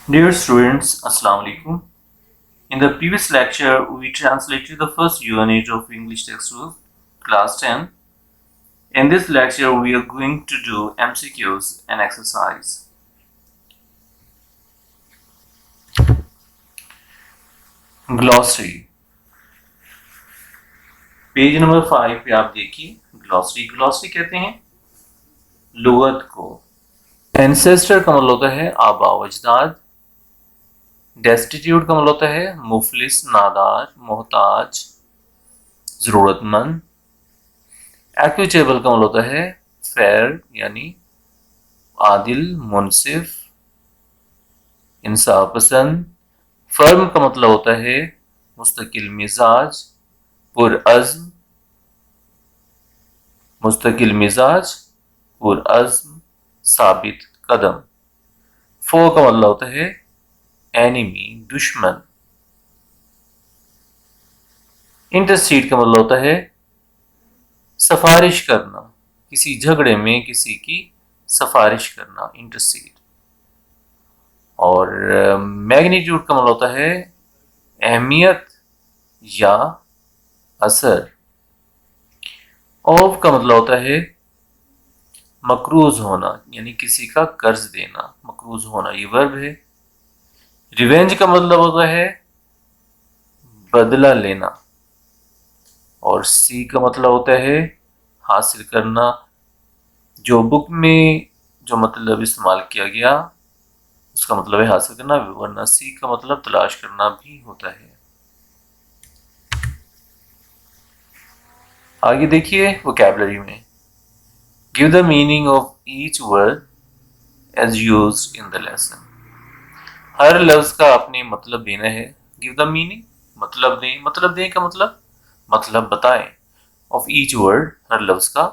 Dear students, Assalamu alaikum. In the previous lecture, we translated the first unit of English textbook, class 10. In this lecture, we are going to do MCQs and exercise. Glossary. Page number 5 पे आप देखिए glossary. Glossary कहते हैं लुगत को। Ancestor का मतलब होता है आबा अजदाद। डेस्टिट्यूट का मतलब होता है मुफलिस, नादार, मोहताज, जरूरतमंद। एक्विटेबल का मतलब होता है फेयर यानी आदिल, मुनसिफ, इंसाफ पसंद। फर्म का मतलब होता है मुस्तकिल मिजाज, पुरअज़्म, मुस्तकिल मिजाज, पुरअज़्म, साबित कदम। फो का मतलब होता है एनिमी, दुश्मन। इंटरसीड का मतलब होता है सिफारिश करना, किसी झगड़े में किसी की सिफारिश करना, इंटरसीड। और मैग्नीट्यूड का मतलब होता है अहमियत या असर। ऑफ का मतलब होता है मकरूज होना यानी किसी का कर्ज देना, मकरूज होना ये वर्ब है। रिवेंज का मतलब होता है बदला लेना। और सी का मतलब होता है हासिल करना। जो बुक में जो मतलब इस्तेमाल किया गया उसका मतलब है हासिल करना, वरना सी का मतलब तलाश करना भी होता है। आगे देखिए वोकैबुलरी में give the meaning of each word as used in the lesson. हर लफ्ज का अपने मतलब देना है। गिव द मीनिंग मतलब दें, मतलब दें का मतलब बताएं। ऑफ ईच वर्ड हर लफ्ज का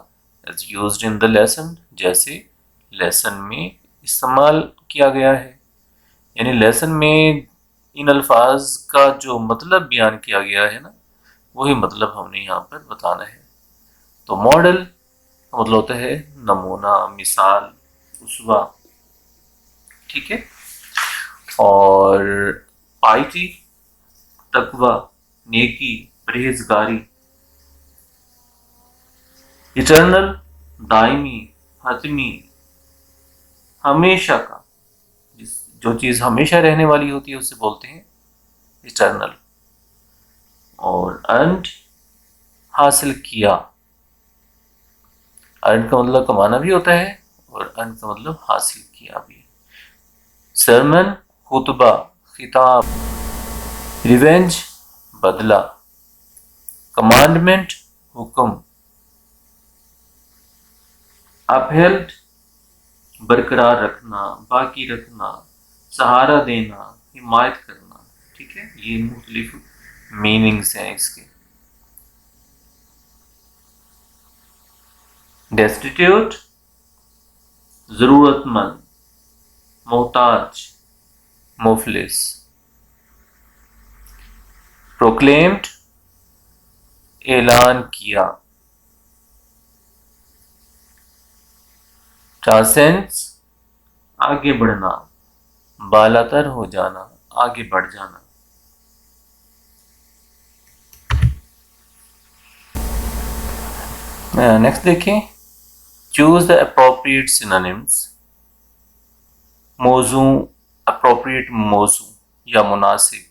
as used in the lesson जैसे लेसन में इस्तेमाल किया गया है। यानी लेसन में इन अल्फाज का जो मतलब बयान किया गया है ना वही मतलब हमने यहाँ पर बताना है। तो मॉडल का मतलब होता है नमूना, मिसाल, उसवा। ठीक है। और पाइटी तकवा, नेकी, परहेजगारी। इटर्नल दायमी, हतमी, हमेशा का, जो चीज हमेशा रहने वाली होती है उसे बोलते हैं इटर्नल। और अर्नड हासिल किया। अर्न का मतलब कमाना भी होता है और अर्न का मतलब हासिल किया भी। सरमन खुतबा, खिताब। रिवेंज बदला। कमांडमेंट हुक्म। अपहेल्ड बरकरार रखना, बाकी रखना, सहारा देना, हिमायत करना। ठीक है, ये मुख्तलिफ मीनिंग्स हैं इसके। डेस्टिट्यूट जरूरतमंद, मोहताज, मुफलिस। प्रोक्लेम्ड ऐलान किया। ट्रांसेंड्स आगे बढ़ना, बालातर हो जाना, आगे बढ़ जाना। नेक्स्ट देखें, चूज द अप्रोप्रिएट सिनोनिम्स। मौजू, अप्रोप्रिएट मौजू या मुनासिब।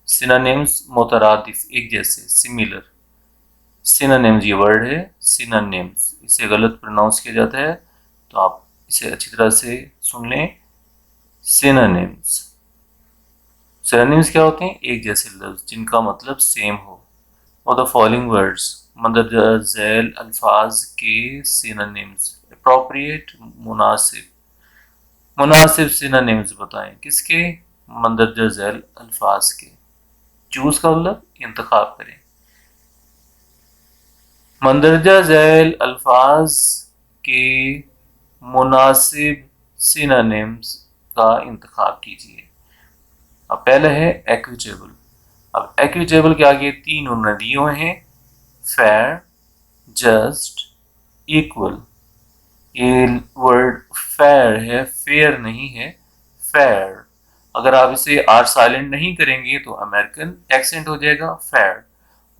सिनोनिम्स मुतरादिफ, एक जैसे, सिमिलर। सिनोनिम्स ये वर्ड है, सिनोनिम्स इसे गलत प्रोनाउंस किया जाता है तो आप इसे अच्छी तरह से सुन लें। सिनोनिम्स, सिनोनिम्स क्या होते हैं? एक जैसे लफ्ज जिनका मतलब सेम हो। और द फॉलोइंग वर्ड्स मंदरजा झैल अल्फाज के सिनोनिम्स। अप्रोप्रिएट, मुनासिब। मुनासिब सिनोनिम्स बताएं किसके? मंदरजा झैल अल्फाज के। चूज का मतलब इंतखाब करें। मंदरजा झैल अल्फाज के मुनासिब सिनोनिम्स का इंतखाब कीजिए। अब पहला है एक्विटेबल। अब एक्विटेबल के आगे तीन उन्होंने दिए हुए हैं, फेयर, जस्ट, इक्वल। ये वर्ड फेयर है, फेयर नहीं है, फेयर। अगर आप इसे आर साइलेंट नहीं करेंगे तो अमेरिकन एक्सेंट हो जाएगा फेयर,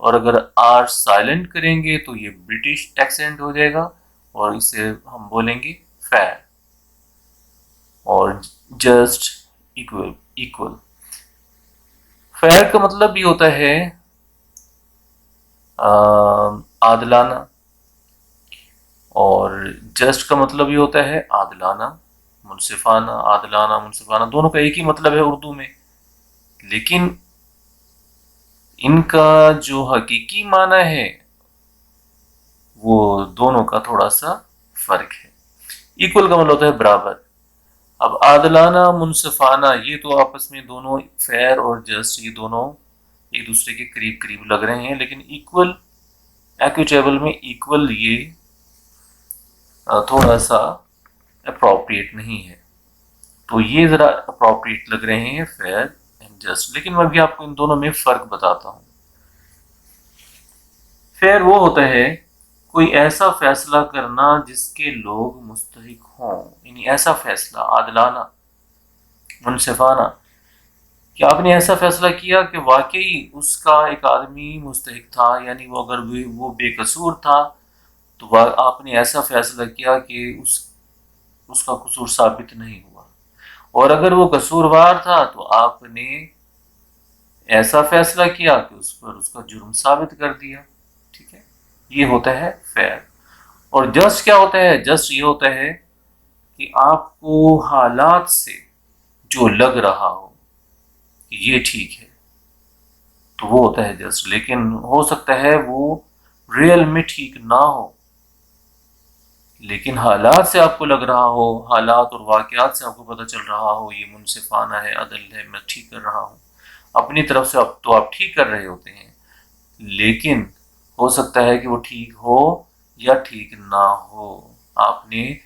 और अगर आर साइलेंट करेंगे तो ये ब्रिटिश एक्सेंट हो जाएगा और इसे हम बोलेंगे फेयर। और जस्ट, इक्वल, इक्वल। फेयर का मतलब भी होता है आदलाना, और जस्ट का मतलब भी होता है आदलाना, मुनसिफाना। आदलाना मुनसिफाना दोनों का एक ही मतलब है उर्दू में, लेकिन इनका जो हकीकी माना है वो दोनों का थोड़ा सा फर्क है। इक्वल का मतलब होता है बराबर। अब आदलाना मुनसिफाना ये तो आपस में दोनों फेयर और जस्ट ये दोनों एक दूसरे के करीब करीब लग रहे हैं, लेकिन इक्वल, इक्विटेबल में इक्वल ये थोड़ा सा अप्रोप्रिएट नहीं है, तो ये जरा अप्रोप्रिएट लग रहे हैं फेयर एंड जस्ट। लेकिन मैं भी आपको इन दोनों में फर्क बताता हूँ। फेयर वो होता है कोई ऐसा फैसला करना जिसके लोग मुस्तहिक हों, यानी ऐसा फैसला आदलाना मुनसिफाना कि आपने ऐसा फैसला किया कि वाकई उसका एक आदमी मुस्तहिक था, यानी वो अगर वो बेकसूर था तो आपने ऐसा फैसला किया कि उसका कसूर साबित नहीं हुआ, और अगर वो कसूरवार था तो आपने ऐसा फैसला किया कि उस पर उसका जुर्म साबित कर दिया। ठीक है, ये होता है फेयर। और जस्ट क्या होता है? जस्ट ये होता है कि आपको हालात से जो लग रहा हो कि ये ठीक है तो वो होता है जस्ट, लेकिन हो सकता है वो रियल में ठीक ना हो, लेकिन हालात से आपको लग रहा हो, हालात और वाकयात से आपको पता चल रहा हो ये मुनसिफाना है, अदल है, मैं ठीक कर रहा हूँ अपनी तरफ से। अब तो आप ठीक कर रहे होते हैं, लेकिन हो सकता है कि वो ठीक हो या ठीक ना हो। आपने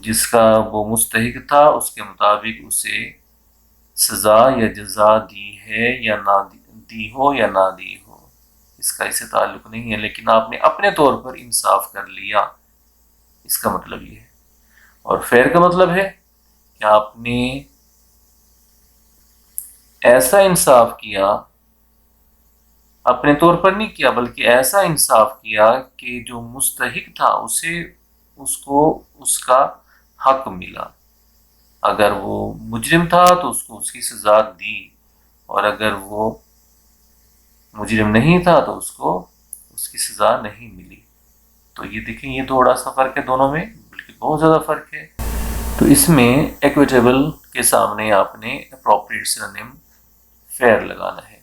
जिसका वो मुस्तहिक था उसके मुताबिक उसे सजा या जजा दी है या ना दी हो या ना दी हो, इसका इससे ताल्लुक नहीं है, लेकिन आपने अपने तौर पर इंसाफ कर लिया, इसका मतलब ये है। और फेयर का मतलब है कि आपने ऐसा इंसाफ किया, अपने तौर पर नहीं किया बल्कि ऐसा इंसाफ किया कि जो मुस्तहिक था उसे उसको उसका हक मिला। अगर वो मुजरिम था तो उसको उसकी सजा दी, और अगर वो मुजरिम नहीं था तो उसको उसकी सजा नहीं मिली। तो ये देखें, ये थोड़ा सा फर्क है दोनों में, बल्कि बहुत ज़्यादा फर्क है। तो इसमें इक्विटेबल के सामने आपने अप्रोप्रिएट सिनोनिम फेयर लगाना है,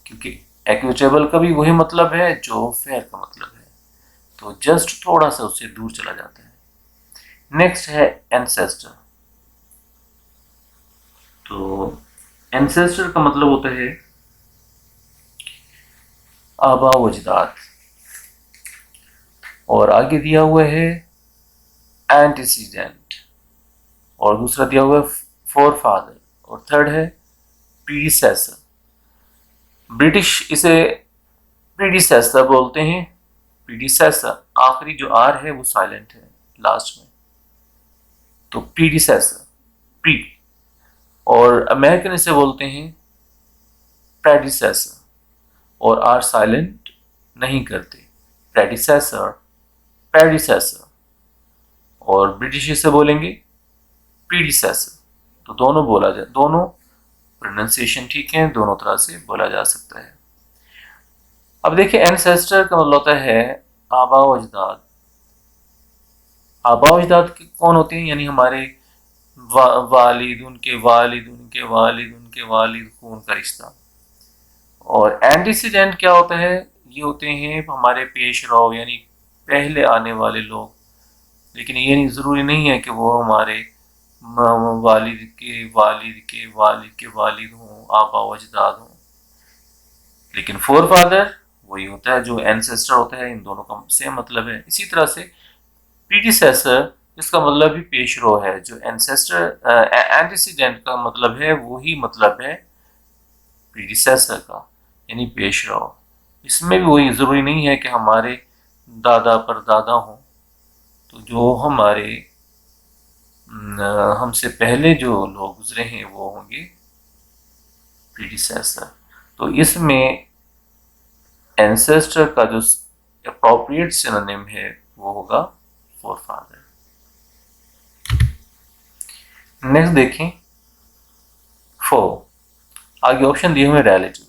क्योंकि इक्विटेबल का भी वही मतलब है जो फेयर का मतलब है, तो जस्ट थोड़ा सा उससे दूर चला जाता है। नेक्स्ट है एंसेस्टर। तो एंसेस्टर का मतलब होता है आबा वजदाद, और आगे दिया हुआ है एंटीसीडेंट, और दूसरा दिया हुआ है फोर फादर, और थर्ड है प्रीडिसेसर। ब्रिटिश इसे प्रीडिसेसर बोलते हैं। प्रीडिसेसर, आखिरी जो आर है वो साइलेंट है लास्ट में, तो प्रीडिसेसर, प्री। और अमेरिकन इसे बोलते हैं प्रेडिसेसर, और आर साइलेंट नहीं करते, प्रेडिसेसर, प्रेडिसेसर। और ब्रिटिश इसे बोलेंगे प्रीडिसेसर। तो दोनों बोला जाए, दोनों प्रोनाउंसिएशन ठीक है, दोनों तरह से बोला जा सकता है। अब देखिए, एंसेस्टर का मतलब होता है आबा अजदाद। आबा अजदाद कौन होते हैं? यानी हमारे वालिद, उनके वालिद, उनके वालिद, उनके वालिद, खून का रिश्ता। और एंटीसीडेंट क्या होता है? ये होते हैं हमारे पेश रो, यानी पहले आने वाले लोग, लेकिन ये नहीं ज़रूरी नहीं है कि वो हमारे वालिद के वालिद के वालिद के वालिद हों, आबा अजदाद हों। लेकिन फोर फादर वही होता है जो एंसेस्टर होता है, इन दोनों का सेम मतलब है। इसी तरह से प्रीडिसेसर, इसका मतलब भी पेशरो है, जो एंसेस्टर एंटीसीडेंट का मतलब है वही मतलब है प्रीडिसेसर का, यानी पेशरो। इसमें भी वही, ज़रूरी नहीं है कि हमारे दादा परदादा हों, तो जो हमारे हमसे पहले जो लोग गुजरे हैं वो होंगे प्रीडिसेसर। तो इसमें एंसेस्टर का जो अप्रोप्रिएट सिनोनिम है वो होगा फोरफादर। नेक्स्ट देखें, आगे ऑप्शन दिए हुए रिलेटिव।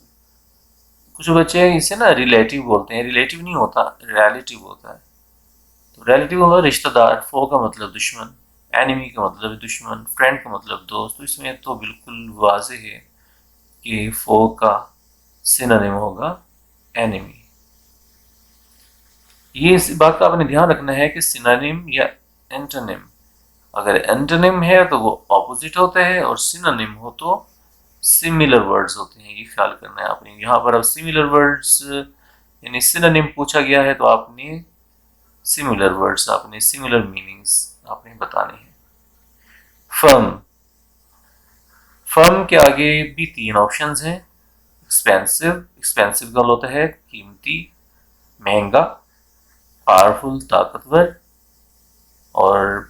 कुछ बच्चे इसे ना रिलेटिव बोलते हैं, रिलेटिव नहीं होता, रिलेटिव होता है। तो रिलेटिव होगा रिश्तेदार, फो का मतलब दुश्मन, एनिमी का मतलब दुश्मन, फ्रेंड का मतलब दोस्त। तो इसमें तो बिल्कुल वाजे है कि फो का सिनोनिम होगा एनिमी। ये इस बात का आपने ध्यान रखना है कि सिनोनिम या एंटोनिम, अगर एंटोनिम है तो वो ऑपोजिट होता है और सिनोनिम हो तो सिमिलर वर्ड्स होते हैं। ये ख्याल करना है आपने। यहाँ पर अब सिमिलर वर्ड्स यानी सिनोनिम पूछा गया है तो आपने सिमिलर वर्ड्स, आपने सिमिलर मीनिंग्स आपने बताने हैं। फर्म, फर्म के आगे भी तीन ऑप्शंस हैं। एक्सपेंसिव, एक्सपेंसिव का मतलब होता है कीमती, महंगा, पावरफुल ताकतवर। और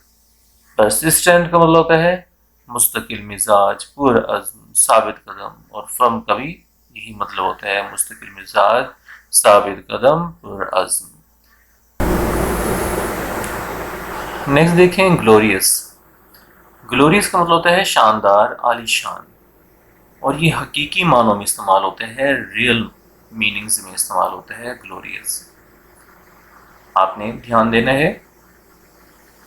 परसिस्टेंट का मतलब होता है मुस्तकिल मिजाज, पुरअज़्म, साबित कदम। और फर्म का भी यही मतलब होता है, मुस्तकिल मिजाज, साबित कदम, पुरअज़्म। नेक्स्ट देखें ग्लोरियस। ग्लोरियस का मतलब होता है शानदार, आलीशान। और ये हकीकी मानों में इस्तेमाल होते हैं, रियल मीनिंग्स में इस्तेमाल होते हैं ग्लोरियस। आपने ध्यान देना है,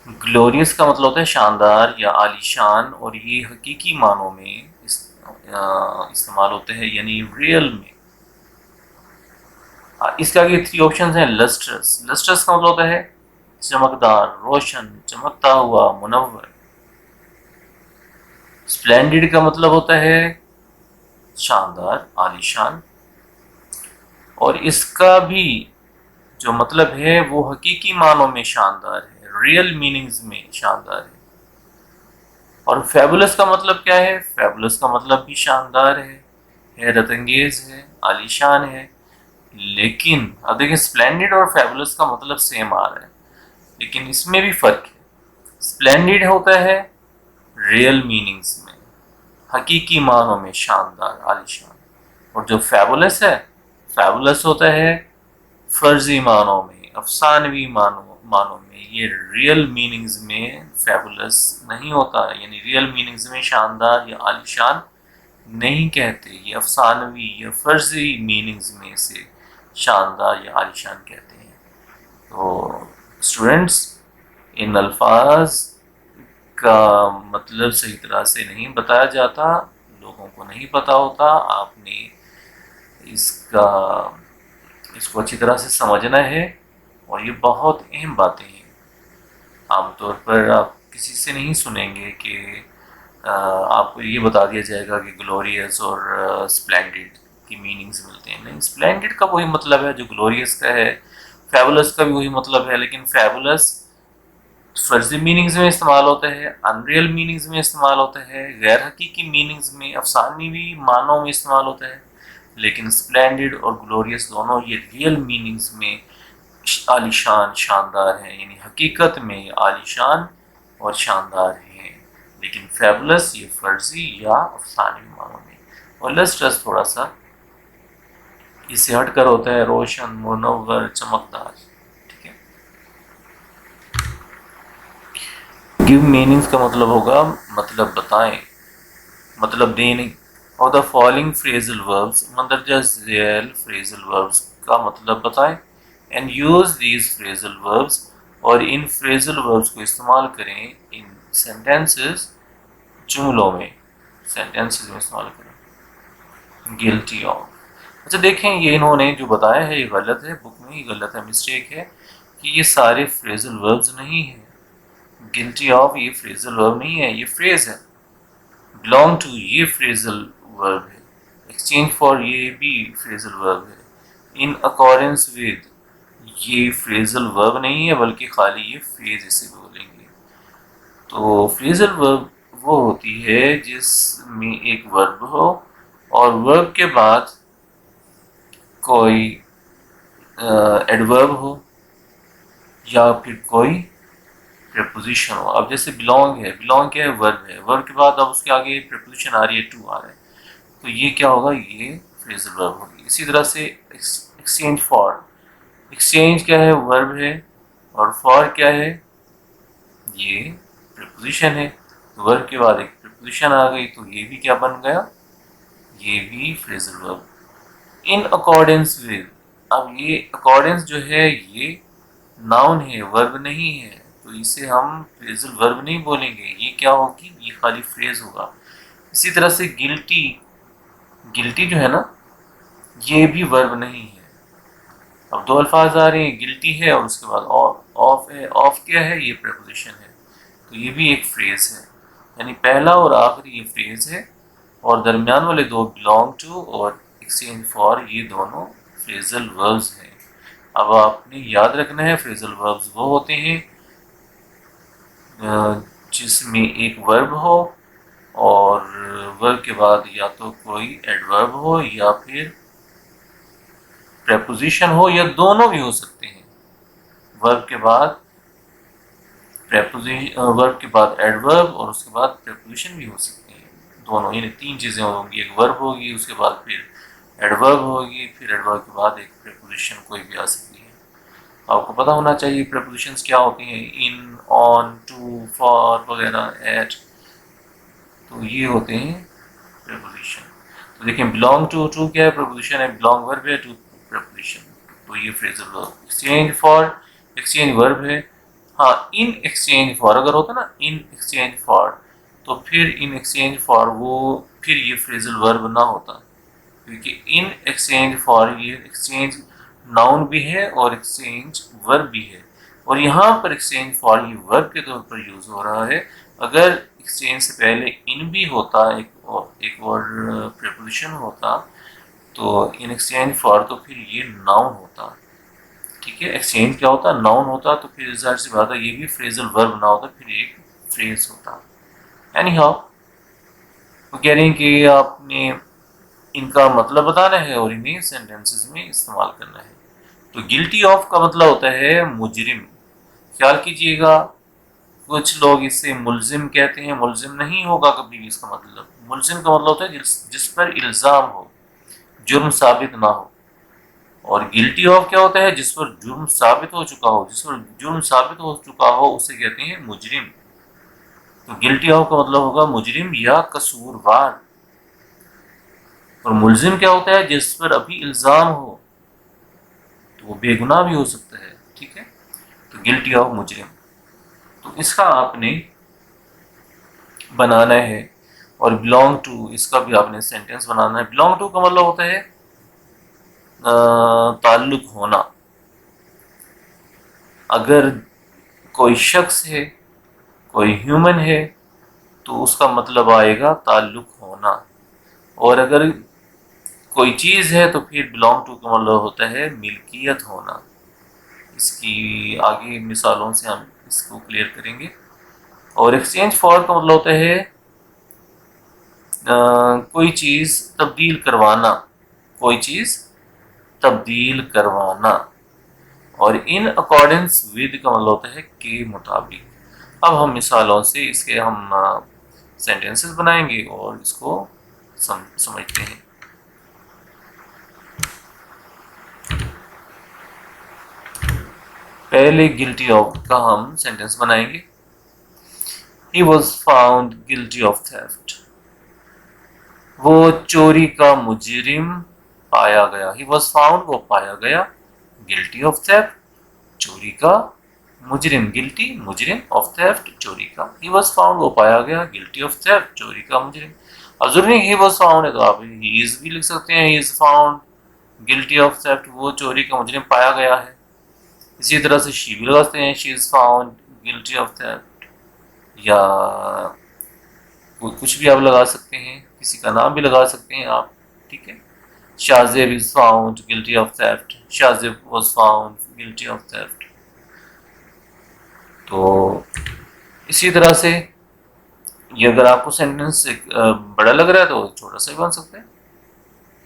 ग्लोरियस का मतलब होता है शानदार या आलीशान, और ये हकीकी मानों में इस्तेमाल होते हैं यानी रियल में। इसके आगे थ्री ऑप्शन हैं। लस्ट्रस, लस्ट्रस का मतलब होता है चमकदार, रोशन, चमकता हुआ, मुनव्वर। स्प्लेंडिड का मतलब होता है शानदार, आलीशान। और इसका भी जो मतलब है वो हकीकी मानों में शानदार है, रियल मीनिंग्स में शानदार है। और फैबुलस का मतलब क्या है? फैबुलस का मतलब भी शानदार है, हैरत अंगेज है, आलीशान है। लेकिन अब देखिए, स्प्लेंडिड और फैबुलस का मतलब सेम आ रहा है, लेकिन इसमें भी फर्क है। स्प्लेंडिड होता है रियल मीनिंग्स में, हकीकी मानों में शानदार, आलीशान। और जो फैबुलस है, फैबुलस होता है फर्जी मानों में, अफसानवी मानों में। ये रियल मीनिंग्स में फैबुलस नहीं होता, यानी रियल मीनिंग्स में शानदार या आलीशान नहीं कहते। ये अफसानवी या फर्जी मीनिंग्स में से शानदार या आलीशान कहते हैं। तो स्टूडेंट्स, इन अल्फाज का मतलब सही तरह से नहीं बताया जाता, लोगों को नहीं पता होता। आपने इसका इसको अच्छी तरह से समझना है, और ये बहुत अहम बातें हैं। आमतौर पर आप किसी से नहीं सुनेंगे कि आपको ये बता दिया जाएगा कि ग्लोरियस और स्प्लेंडिड की मीनिंग्स मिलते हैं। नहीं, स्प्लेंडिड का वही मतलब है जो ग्लोरियस का है, फैबुलस का भी वही मतलब है। लेकिन फैबुलस फर्जी मीनिंग्स में इस्तेमाल होता है, अनरियल मीनिंग्स में इस्तेमाल होता है, गैर हकीकी मीनिंग्स में, अफसानवी मानों में इस्तेमाल होता है। लेकिन स्प्लेंडिड और ग्लोरियस दोनों ये रियल मीनिंग्स में आलीशान, शानदार है, यानी हकीकत में आलीशान और शानदार है। लेकिन फैबुलस ये फर्जी या अफसानवी मानों में। और लस्ट्रस थोड़ा सा इससे हटकर होता है, रोशन, मुनव्वर, चमकदार। ठीक है। गिव मीनिंग्स का मतलब होगा मतलब बताएं, मतलब देने। और द फॉलोइंग फ्रेजल वर्ब्स, मंदरजा झैल फ्रेजल वर्ब्स का मतलब बताएं। And use these phrasal verbs, और इन फ्रेजल वर्ब्स को इस्तेमाल करें इन सेंटेंसेस, जुमलों में, सेंटेंसेस में इस्तेमाल करें। गिल्टी ऑफ, अच्छा देखें, ये इन्होंने जो बताया है ये गलत है, बुक में ही गलत है, मिस्टेक है कि ये सारे फ्रेजल वर्ब्स नहीं है। गिल्टी ऑफ ये फ्रेजल वर्ब नहीं है, ये फ्रेज है। बिलोंग टू ये फ्रेजल वर्ब है। एक्सचेंज फॉर ये भी फ्रेजल वर्ब है। इन अकॉर्डेंस विद ये फ्रेजल वर्ब नहीं है, बल्कि खाली ये फ्रेज इसे बोलेंगे। तो फ्रेजल वर्ब वो होती है जिसमें एक वर्ब हो और वर्ब के बाद कोई एडवर्ब हो या फिर कोई प्रेपोजिशन हो। अब जैसे बिलोंग है, बिलोंग क्या है, वर्ब है, वर्ब के बाद अब उसके आगे प्रेपोजिशन आ रही है, टू आ रहा है, तो ये क्या होगा, ये फ्रेजल वर्ब होगी। इसी तरह से एक्सचेंज फॉर, एक्सचेंज क्या है, वर्ब है, और फॉर क्या है, ये प्रेपोजिशन है। वर्ब के बाद एक प्रेपोजिशन आ गई तो ये भी क्या बन गया, ये भी phrasal verb. In accordance with, अब ये अकॉर्डेंस जो है ये नाउन है, वर्ब नहीं है, तो इसे हम फ्रेजल वर्ब नहीं बोलेंगे, ये क्या होगी, ये खाली फ्रेज होगा। इसी तरह से गिल्टी, गिल्टी जो है ना, ये भी वर्ब नहीं है। अब दो अल्फाज आ रहे हैं, गिल्टी है और उसके बाद ऑफ है, ऑफ क्या है, ये प्रेपोजिशन है, तो ये भी एक फ्रेज है। यानी पहला और आखिरी ये फ्रेज है, और दरमियान वाले दो बिलोंग टू और एक्सचेंज फॉर, ये दोनों फ्रेजल वर्ब्स हैं। अब आपने याद रखना है, फ्रेजल वर्ब्स वो होते हैं जिसमें एक वर्ब हो और वर्ब के बाद या तो कोई एडवर्ब हो या फिर प्रेपोजिशन हो, या दोनों भी हो सकते हैं। वर्ब के बाद प्रेपोजिशन, वर्ब के बाद एडवर्ब और उसके बाद प्रेपोजिशन भी हो सकते हैं, दोनों, यानी तीन चीज़ें होंगी, एक वर्ब होगी, उसके बाद फिर एडवर्ब होगी, फिर एडवर्ब के बाद एक प्रेपोजिशन कोई भी आ सकती है। आपको पता होना चाहिए प्रेपोजिशंस क्या होती हैं, इन, ऑन, टू, फॉर वगैरह, एट, तो ये होते हैं प्रेपोजिशन। तो देखिए बिलोंग टू, टू क्या है, प्रेपोजिशन है, बिलोंग वर्ब है, टू प्रेपोजिशन, तो ये phrasal verb. Exchange for, exchange verb है। हाँ, इन एक्सचेंज फॉर अगर होता ना, इन एक्सचेंज फॉर, तो फिर इन एक्सचेंज फॉर वो फिर ये फ्रेजल वर्ब ना होता, क्योंकि इन एक्सचेंज फॉर ये एक्सचेंज नाउन भी है और एक्सचेंज वर्ब भी है, और यहाँ पर एक्सचेंज फॉर ये वर्ब के तौर पर यूज हो रहा है। अगर एक्सचेंज से पहले इन भी होता, एक और प्रेपोजिशन होता, तो इन एक्सचेंज फॉर तो फिर ये नाउन होता। ठीक है, एक्सचेंज क्या होता, नाउन होता, तो फिर जाहिर सी बात है ये भी फ्रेजल वर्ब ना होता, फिर एक फ्रेज होता। एनी हाउ, वो कह रहे हैं कि आपने इनका मतलब बताना है और इन्हें सेंटेंसेस में इस्तेमाल करना है। तो गिल्टी ऑफ का मतलब होता है मुजरिम। ख्याल कीजिएगा, कुछ लोग इसे मुलजिम कहते हैं, मुलजिम नहीं होगा कभी भी इसका मतलब। मुलजिम का मतलब होता है जिस पर इल्ज़ाम हो, जुर्म साबित ना हो। और गिल्टी ऑफ क्या होता है, जिस पर जुर्म साबित हो चुका हो, जिस पर जुर्म साबित हो चुका हो उसे कहते हैं मुजरिम। तो गिल्टी ऑफ का मतलब होगा मुजरिम या कसूरवार। और मुलजिम क्या होता है, जिस पर अभी इल्ज़ाम हो, तो वो बेगुनाह भी हो सकता है। ठीक है, तो गिल्टी ऑफ मुजरिम, तो इसका आपने बनाना है। और बिलोंग टू, इसका भी आपने सेंटेंस बनाना है। बिलोंग टू का मतलब होता है ताल्लुक होना। अगर कोई शख्स है, कोई ह्यूमन है, तो उसका मतलब आएगा ताल्लुक होना। और अगर कोई चीज़ है तो फिर बिलोंग टू का मतलब होता है मिल्कियत होना। इसकी आगे मिसालों से हम इसको क्लियर करेंगे। और एक्सचेंज फॉर का मतलब होता है कोई चीज़ तब्दील करवाना, कोई चीज़ तब्दील करवाना। और इन अकॉर्डेंस विद का मतलब होता है के मुताबिक। अब हम मिसालों से इसके हम सेंटेंसेस बनाएंगे और इसको समझते हैं। पहले गिल्टी ऑफ का हम सेंटेंस बनाएंगे। He was found guilty of theft, वो चोरी का मुजरिम पाया गया। ही वॉज फाउंड, वो पाया गया, गिल्टी ऑफ थेफ्ट, चोरी का मुजरिम, गिल्टी मुजरिम, ऑफ थेफ्ट चोरी का। ही वॉज फाउंड, वो पाया गया, गिल्टी ऑफ थेफ्ट चोरी का मुजरिम। अब जरूरी ही वॉज फाउंड है तो आप ही इज भी लिख सकते हैं, he is found guilty of theft, वो चोरी का मुजरिम पाया गया है। इसी तरह से शी भी लगा सकते हैं, she is found guilty of theft, या कुछ भी आप लगा सकते हैं, किसी का नाम भी लगा सकते हैं आप। ठीक है, Shajib is found guilty of theft, Shajib was found guilty of theft. तो इसी तरह से ये अगर आपको सेंटेंस बड़ा लग रहा है तो छोटा सा ही बन सकता है।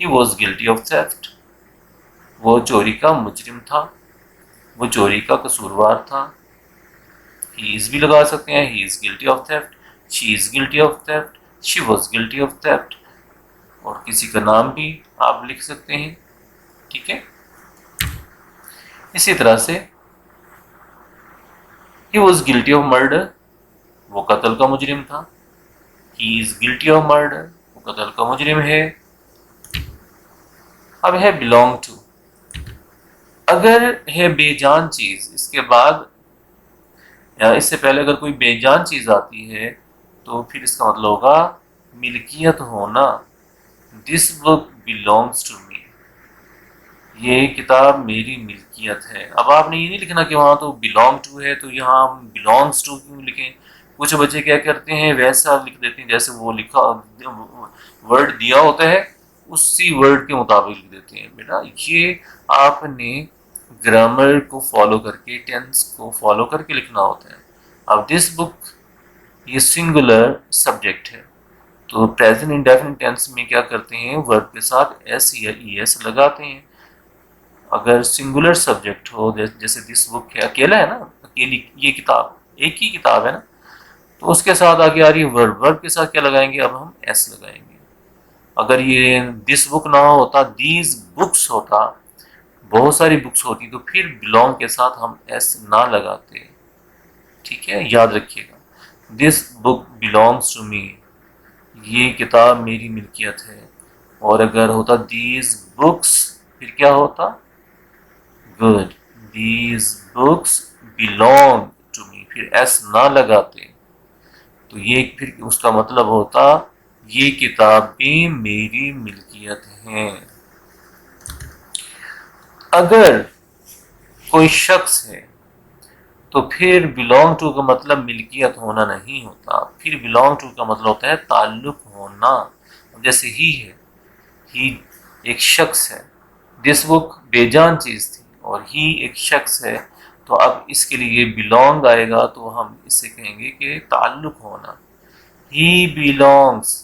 He was guilty of theft, वो चोरी का मुजरिम था, वो चोरी का कसूरवार था। ही इज भी लगा सकते हैं, he is guilty of theft, she is guilty of theft, she was guilty of theft, और किसी का नाम भी आप लिख सकते हैं। ठीक है, इसी तरह से he was guilty of murder, वो कत्ल का मुजरिम था। He is guilty of murder, वो कत्ल का मुजरिम है। अब है बिलोंग टू। अगर है बेजान चीज, इसके बाद या इससे पहले अगर कोई बेजान चीज आती है तो फिर इसका मतलब होगा मिल्कियत होना। This book belongs to me, ये किताब मेरी मिल्कियत है। अब आपने ये नहीं लिखना कि वहां तो बिलोंग टू है तो यहाँ हम बिलोंग्स टू क्यों लिखें। कुछ बच्चे क्या करते हैं, वैसा लिख देते हैं जैसे वो लिखा वर्ड दिया होता है उसी वर्ड के मुताबिक लिख देते हैं। बेटा ये आपने ग्रामर को फॉलो करके, टेंस को फॉलो करके लिखना होता है। अब दिस बुक, ये सिंगुलर सब्जेक्ट है तो प्रेजेंट इंडेफिनिट टेंस में क्या करते हैं, वर्ब के साथ एस या ई एस लगाते हैं। अगर सिंगुलर सब्जेक्ट हो, जैसे दिस बुक है, अकेला है ना, अकेली ये किताब, एक ही किताब है ना, तो उसके साथ आगे आ रही है वर्ब, वर्ब के साथ क्या लगाएंगे, अब हम एस लगाएंगे। अगर ये दिस बुक ना होता, दीज बुक्स होता, बहुत सारी बुक्स होती, तो फिर बिलोंग के साथ हम एस ना लगाते। ठीक है, याद रखिएगा, this book belongs to me, ये किताब मेरी मिल्कियत है। और अगर होता दीज बुक्स, फिर क्या होता, good, these books belong to me, फिर एस ना लगाते तो ये फिर उसका मतलब होता ये किताबें मेरी मिल्कियत हैं। अगर कोई शख्स है तो फिर बिलोंग टू का मतलब मिल्कियत होना नहीं होता, फिर बिलोंग टू का मतलब होता है ताल्लुक होना। जैसे ही है, ही एक शख्स है, दिस बुक बेजान चीज थी और ही एक शख्स है, तो अब इसके लिए बिलोंग आएगा तो हम इससे कहेंगे कि ताल्लुक होना। He belongs,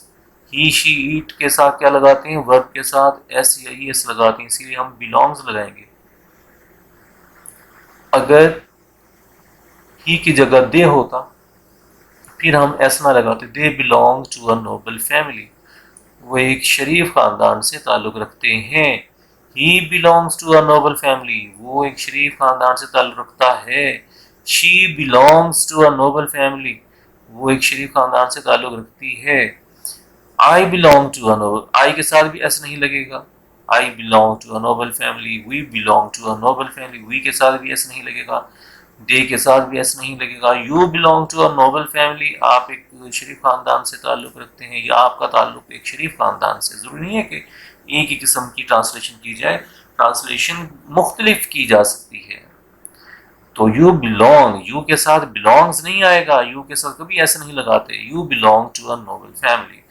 he she it के साथ क्या लगाते हैं, वर्ब के साथ एस या ई एस लगाते हैं, इसीलिए हम बिलोंग्स लगाएंगे। अगर ही की जगह दे होता फिर हम एस ना लगाते, they belong to a noble family, वो एक शरीफ खानदान से ताल्लुक रखते हैं। He belongs to a noble family, वो एक शरीफ खानदान से ताल्लुक रखता है। She belongs to a noble family, वो एक शरीफ खानदान से ताल्लुक रखती है। I belong to a noble, I के साथ भी एस नहीं लगेगा, I belong to a noble family, we belong to a noble family, we के साथ भी एस नहीं लगेगा, दे के साथ भी एस नहीं लगेगा। You belong to a noble family, आप एक शरीफ खानदान से ताल्लुक रखते हैं या आपका ताल्लुक एक शरीफ खानदान से। जरूरी नहीं है कि एक ही किस्म की ट्रांसलेशन की जाए, ट्रांसलेशन मुख्तलिफ की जा सकती है। तो यू बिलोंग, यू के साथ बिलोंग्स नहीं आएगा, यू के साथ कभी ऐसे नहीं लगाते। You belong to a noble family,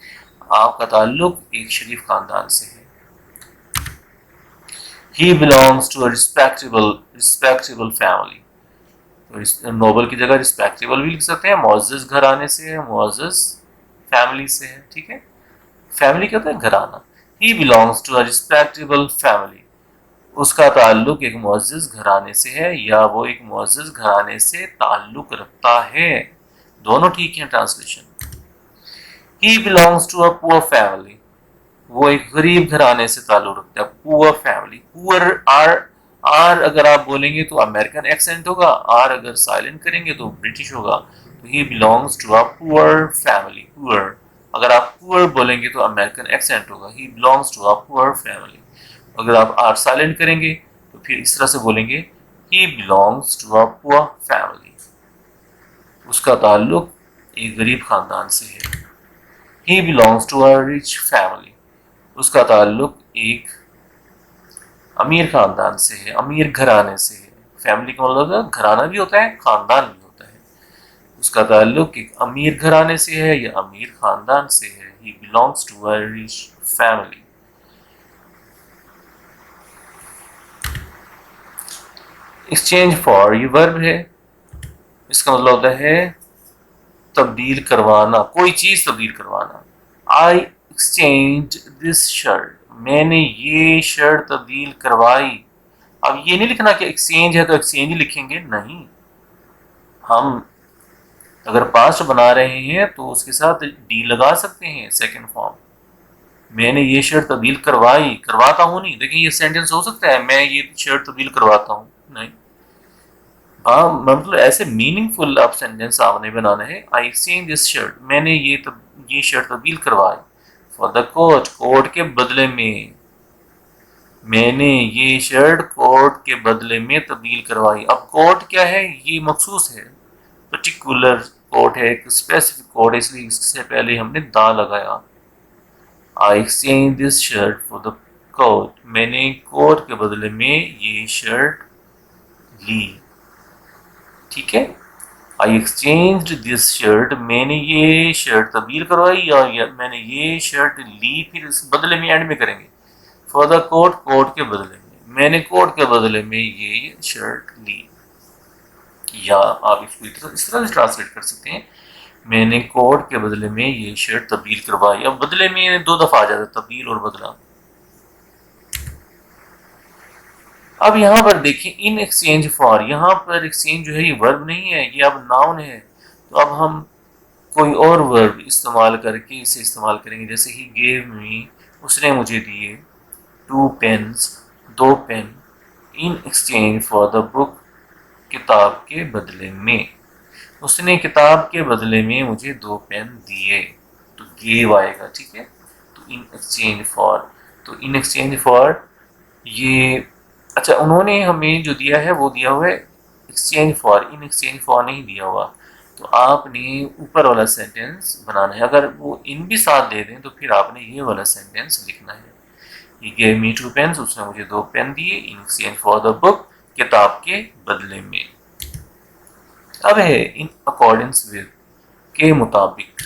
आपका ताल्लुक एक शरीफ खानदान से है। He belongs to a respectable family, तो नोबल की जगह रिस्पेक्टेबल भी लिख सकते हैं, मुअज़्ज़ज़ घराने से है, मुअज़्ज़ज़ फैमिली से है। ठीक है, फैमिली क्या होता है, घराना। He belongs to a respectable family, उसका ताल्लुक एक मुअज़्ज़ज़ घराने से है या वो एक मुअज़्ज़ज़ घराने से ताल्लुक रखता है। दोनों ठीक है translation. He belongs to a poor family, वो एक गरीब घराने से ताल्लुक रखता है। Poor family, poor R, R अगर आप बोलेंगे तो अमेरिकन एक्सेंट होगा, आर अगर साइलेंट करेंगे तो ब्रिटिश होगा। तो he belongs to a poor family, poor अगर आप पुअर बोलेंगे तो अमेरिकन एक्सेंट होगा, he belongs to a poor family. अगर आप आर साइलेंट करेंगे तो फिर इस तरह से बोलेंगे, he belongs to a poor family, उसका ताल्लुक एक गरीब खानदान से है। He belongs to a rich family, उसका ताल्लुक एक अमीर खानदान से है, अमीर घराने से है। फैमिली का मतलब घराना भी होता है, खानदान भी होता है। उसका ताल्लुक एक अमीर घराने से है या अमीर खानदान से है। He belongs to a rich family. Exchange for, ये वर्ब है, इसका मतलब होता है तब्दील करवाना, कोई चीज तब्दील करवाना। आई एक्सचेंज दिस शर्ट, मैंने ये शर्ट तब्दील करवाई। अब ये नहीं लिखना कि एक्सचेंज है तो एक्सचेंज ही लिखेंगे, नहीं, हम अगर पास्ट बना रहे हैं तो उसके साथ डी लगा सकते हैं सेकंड फॉर्म। मैंने ये शर्ट तब्दील करवाई, करवाता हूँ नहीं, लेकिन ये सेंटेंस हो सकता है मैं ये शर्ट तब्दील करवाता हूँ, नहीं। हाँ मतलब ऐसे मीनिंगफुल आप सेंटेंस आपने बनाना है। आई सीन दिस शर्ट, मैंने ये शर्ट तब्दील करवाई। फॉर द कोट, कोट के बदले में, मैंने ये शर्ट कोट के बदले में तब्दील करवाई। अब कोट क्या है, ये मखसूस है, पर्टिकुलर कोट है, एक स्पेसिफिक कोट है, इसलिए इससे पहले हमने दा लगाया। I exchange this shirt for the coat, मैंने कोट के बदले में ये शर्ट ली, ठीक है। आई एक्सचेंज दिस शर्ट, मैंने ये शर्ट तब्दील करवाई, और मैंने ये शर्ट ली, फिर इस बदले में एंड में करेंगे। फॉर द कोट, कोट के बदले में, मैंने कोट के बदले में ये शर्ट ली। या आप इसको इस तरह से ट्रांसलेट कर सकते हैं, मैंने कोट के बदले में ये शर्ट तब्दील करवाई। अब बदले में दो दफा आ जाता है, तब्दील और बदला। अब यहाँ पर देखिए इन एक्सचेंज फॉर, यहाँ पर एक्सचेंज जो है ये वर्ब नहीं है, ये अब नाउन है। तो अब हम कोई और वर्ब इस्तेमाल करके इसे इस्तेमाल करेंगे, जैसे ही गेव मी, उसने मुझे दिए, टू पेन्स, दो pen, in exchange for the book, किताब के बदले में, उसने किताब के बदले में मुझे दो पेन दिए, तो गेव आएगा, ठीक है। तो इन एक्सचेंज फॉर, तो इन एक्सचेंज फॉर ये, अच्छा उन्होंने हमें जो दिया है वो दिया हुआ है exchange for, in exchange for नहीं दिया हुआ। तो आपने ऊपर वाला सेंटेंस बनाना है, अगर वो इन भी साथ दे दें तो फिर आपने ये वाला सेंटेंस लिखना है। He gave me two pens, उसने मुझे दो पेन दिए, इन एक्सचेंज फॉर द बुक, किताब के बदले में। अब है इन अकॉर्डेंस विद, के मुताबिक।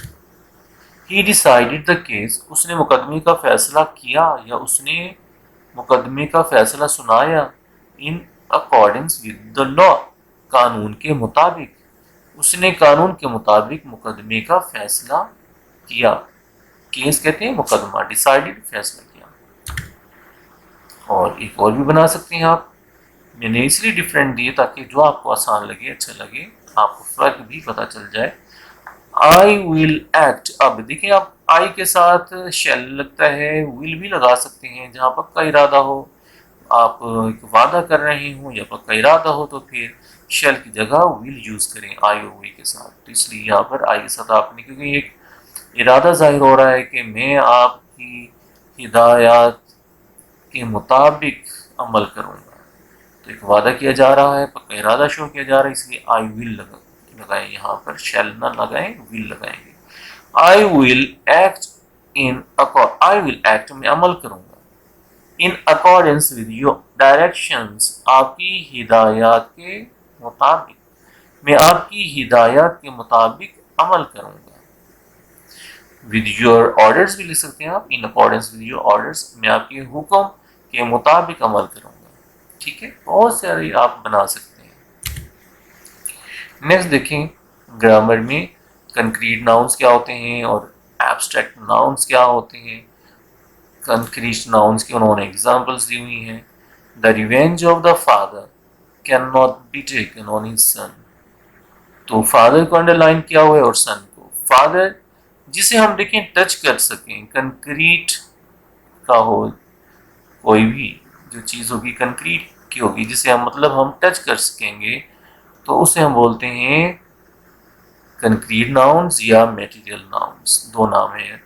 ही डिसाइडेड द केस, उसने मुकदमे का फैसला किया या उसने मुकदमे का फैसला सुनाया। In accordance with the law, कानून के मुताबिक, उसने कानून के मुताबिक मुकदमे का फैसला किया। केस कहते हैं मुकदमा, डिसाइडेड फैसला किया। और एक और भी बना सकते हैं आप, मैंने इसलिए डिफरेंट दिए ताकि जो आपको आसान लगे, अच्छा लगे, आपको फर्क भी पता चल जाए। आई विल एक्ट, अब देखिए आप आई के साथ शेल लगता है, विल भी लगा सकते हैं जहाँ पक्का इरादा हो, आप एक वादा कर रहे हो या पक्का इरादा हो तो फिर शेल की जगह विल यूज करें आई और वी के साथ। तो इसलिए यहाँ पर आई के साथ आपने, क्योंकि एक इरादा जाहिर हो रहा है कि मैं आपकी हिदायत के मुताबिक अमल करूँगा, तो एक वादा किया जा रहा है, पक्का इरादा शो किया जा रहा है, इसलिए आई विल लगाएं, यहाँ पर शेल ना लगाएं, विल लगाएंगे। I will act in I will act, मैं अमल करूंगा, in accordance with your directions, आपकी हिदायत के मुताबिक, मैं आपकी हिदायत के मुताबिक अमल करूंगा। विद योर ऑर्डर्स भी लिख सकते हैं आप, in accordance with your orders, मैं आपके हुक्म के मुताबिक अमल करूंगा, ठीक है। बहुत सारी आप बना सकते हैं। नेक्स्ट देखें, ग्रामर में कंक्रीट नाउन्स क्या होते हैं और एब्स्ट्रैक्ट नाउन्स क्या होते हैं। कंक्रीट नाउन्स की उन्होंने एग्जांपल्स दी हुई हैं। The revenge of the father can not be taken on his son, तो फादर को अंडरलाइन किया हुआ है और सन को। फादर जिसे हम देखें टच कर सकें, कंक्रीट का हो, कोई भी जो चीज़ होगी कंक्रीट की होगी, जिसे हम मतलब हम टच कर सकेंगे, तो उसे हम बोलते हैं कंक्रीट नाउन्स या मटेरियल नाउन्स, दो नाम है,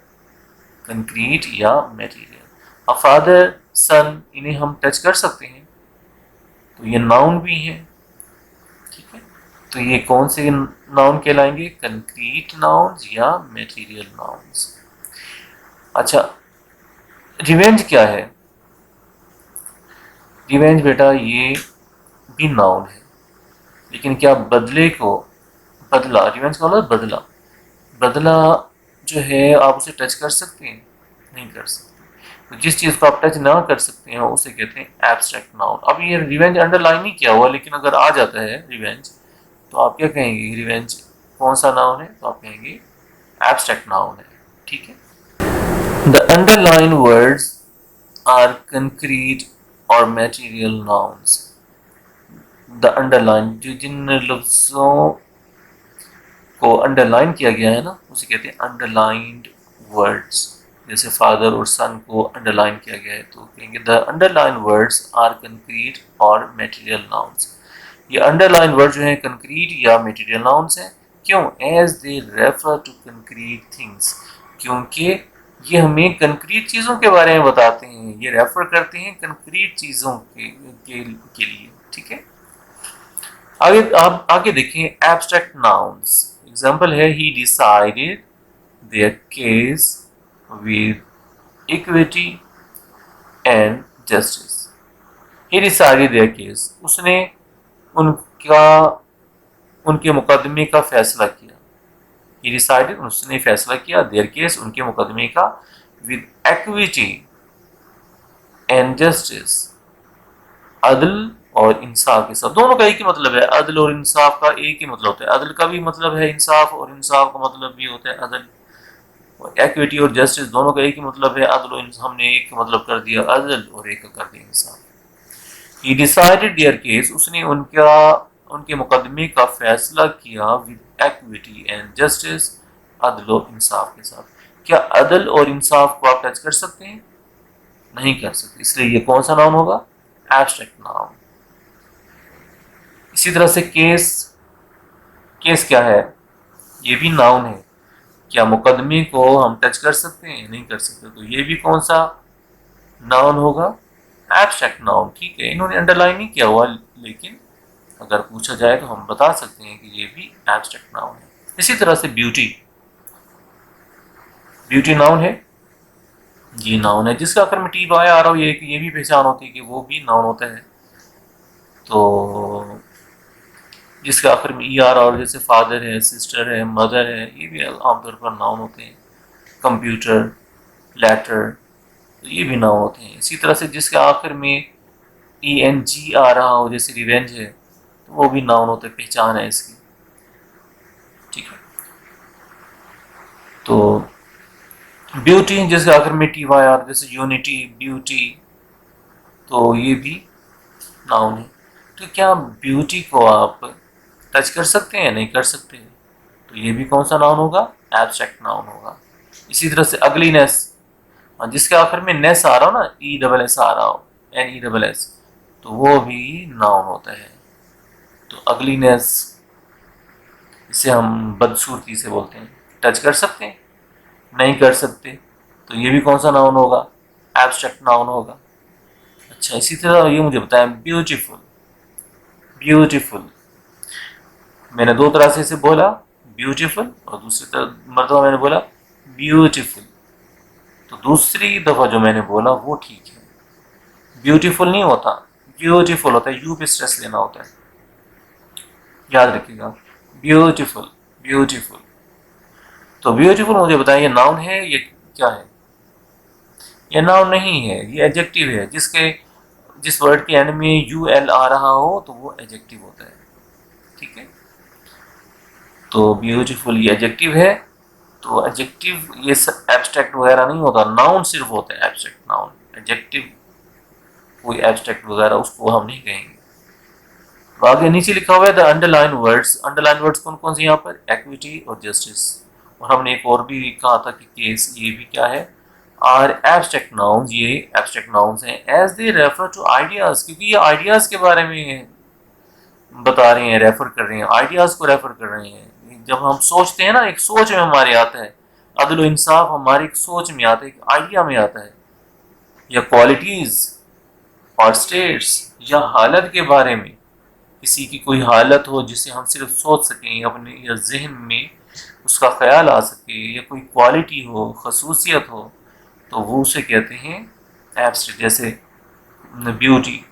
कंक्रीट या मटेरियल। अब फादर सन, इन्हें हम टच कर सकते हैं तो ये नाउन भी है, ठीक है। तो ये कौन से नाउन कहलाएंगे, कंक्रीट नाउन्स या मटेरियल नाउन्स। अच्छा रिवेंज क्या है, रिवेंज बेटा ये भी नाउन है, लेकिन क्या बदले को, बदला, रिवेंज का मतलब बदला, बदला जो है आप उसे टच कर सकते हैं, नहीं कर सकते। तो जिस चीज़ को आप टच ना कर सकते हैं उसे कहते हैं एब्स्ट्रैक्ट नाउन। अब ये रिवेंज अंडरलाइन नहीं किया हुआ, लेकिन अगर आ जाता है रिवेंज तो आप क्या कहेंगे, रिवेंज कौन सा नाउन है, तो आप कहेंगे एब्स्ट्रैक्ट नाउन है, ठीक है। The underline words are concrete और मटेरियल नाउन्स। द अंडरलाइन, जो जिन लफ्ज़ों को अंडरलाइन किया गया है ना, उसे कहते हैं अंडरलाइंड वर्ड्स। जैसे फादर और सन को अंडरलाइन किया गया है तो कहेंगे the underline words are concrete और मटेरियल नाउन्स। ये अंडरलाइन वर्ड जो है कंक्रीट या मटेरियल नाउन्स हैं। क्यों? As they refer to concrete things, क्योंकि ये हमें कंक्रीट चीज़ों के बारे में बताते हैं, ये रेफर करते हैं कंक्रीट चीज़ों के लिए। ठीक है, आगे आप आगे देखें एब्स्ट्रैक्ट नाउन्स। एग्जांपल है ही decided there case with equity and justice. He decided there case, उसने उनका उनके मुकदमे का फैसला किया। ही डिसाइडेड, उसने फैसला किया, देयर केस, उनके मुकदमे का, विद इक्विटी एंड जस्टिस, अदल और इंसाफ के साथ। दोनों का एक ही मतलब है, अदल और इंसाफ का एक ही मतलब होता है। अदल का भी मतलब है इंसाफ और इंसाफ का मतलब भी होता है अदल। इक्विटी और जस्टिस दोनों का एक ही मतलब है, अदल और हमने एक मतलब कर दिया अदल और एक कर दिया इंसाफ। ही डिसाइडेड देयर केस, उसने उनके मुकदमे का फैसला किया, विद इक्विटी एंड जस्टिस, अदल और इंसाफ के साथ। क्या अदल और इंसाफ को आप टच कर सकते हैं? नहीं कर सकते, इसलिए ये कौन सा नाउन होगा? Abstract noun. इसी तरह से केस, केस क्या है? ये भी नाउन है। क्या मुकदमे को हम टच कर सकते हैं? नहीं कर सकते, तो ये भी कौन सा नाउन होगा? Abstract noun. ठीक है, इन्होंने अंडरलाइन नहीं किया हुआ, लेकिन अगर पूछा जाए तो हम बता सकते हैं कि ये भी एब्स्ट्रैक्ट नाउन है। इसी तरह से ब्यूटी, ब्यूटी नाउन है, ये नाउन है जिसका आखिर में टी वाई आ रहा हो, ये भी पहचान होती है कि वो भी नाउन होता है। तो जिसके आखिर में ई आ रहा हो, जैसे फादर है, सिस्टर है, मदर है, ये भी आमतौर पर नाउन होते हैं। कंप्यूटर, लेटर, तो ये भी नाउन होते हैं। इसी तरह से जिसके आखिर में ई एन जी आ रहा हो, जैसे रिवेंज है, तो वो भी नाउन होता है, पहचान है इसकी। ठीक है, तो ब्यूटी जिसके आखिर में टी वाई आर, जैसे यूनिटी, ब्यूटी, तो ये भी नाउन है। तो क्या ब्यूटी को आप टच कर सकते हैं? नहीं कर सकते, तो ये भी कौन सा नाउन होगा? एब्स्ट्रैक्ट नाउन होगा। इसी तरह से अगलीनेस, जिसके आखिर में नेस आ रहा हो ना, ई डबल एस आ रहा हो, एन ई डबल एस, तो वो भी नाउन होता है। तो अगलीनेस, इसे हम बदसूरती से बोलते हैं। टच कर सकते हैं? नहीं कर सकते, तो ये भी कौन सा नाउन होगा? एब्स्ट्रैक्ट नाउन होगा। अच्छा, इसी तरह ये मुझे बताया ब्यूटीफुल। ब्यूटीफुल मैंने दो तरह से इसे बोला, ब्यूटीफुल, और दूसरी मरतबा मैंने बोला ब्यूटीफुल। तो दूसरी दफा जो मैंने बोला वो ठीक है, ब्यूटीफुल नहीं होता, ब्यूटीफुल होता है, यू पे स्ट्रेस लेना होता है, याद रखिएगा, ब्यूटीफुल, ब्यूटीफुल। तो ब्यूटीफुल मुझे बताइए नाउन है ये क्या है? ये नाउन नहीं है, ये एडजेक्टिव है। जिस वर्ड के एंड में यू एल आ रहा हो तो वो एडजेक्टिव होता है। ठीक है, तो ब्यूटीफुल ये एडजेक्टिव है। तो एडजेक्टिव ये एब्स्ट्रैक्ट वगैरह नहीं होता, नाउन सिर्फ होता है एब्स्ट्रैक्ट नाउन। एडजेक्टिव कोई एब्स्ट्रैक्ट वगैरह उसको हम नहीं कहेंगे। तो आगे नीचे लिखा हुआ है the underline words. Underline words कौन कौन से यहाँ पर? इक्विटी और जस्टिस। और हमने एक और भी कहा था कि केस, ये भी क्या है? आर एब्स्ट्रैक्ट नाउन्स, ये एब्स्ट्रैक्ट नाउन्स हैं as they refer to ideas, क्योंकि ये आइडियाज के बारे में बता रहे हैं, रेफर कर रहे हैं, आइडियाज को रेफर कर रहे हैं। जब हम सोचते हैं ना, एक सोच में हमारे आता है, अदल इंसाफ हमारी एक सोच में आता है, एक आइडिया में आता है, या क्वालिटीज और स्टेट्स या हालत के बारे में, किसी की कोई हालत हो जिसे हम सिर्फ सोच सकें अपने या जहन में उसका ख्याल आ सके, या कोई क्वालिटी हो, खसूसियत हो, तो वो उसे कहते हैं एब्स्ट्रैक्ट। जैसे ब्यूटी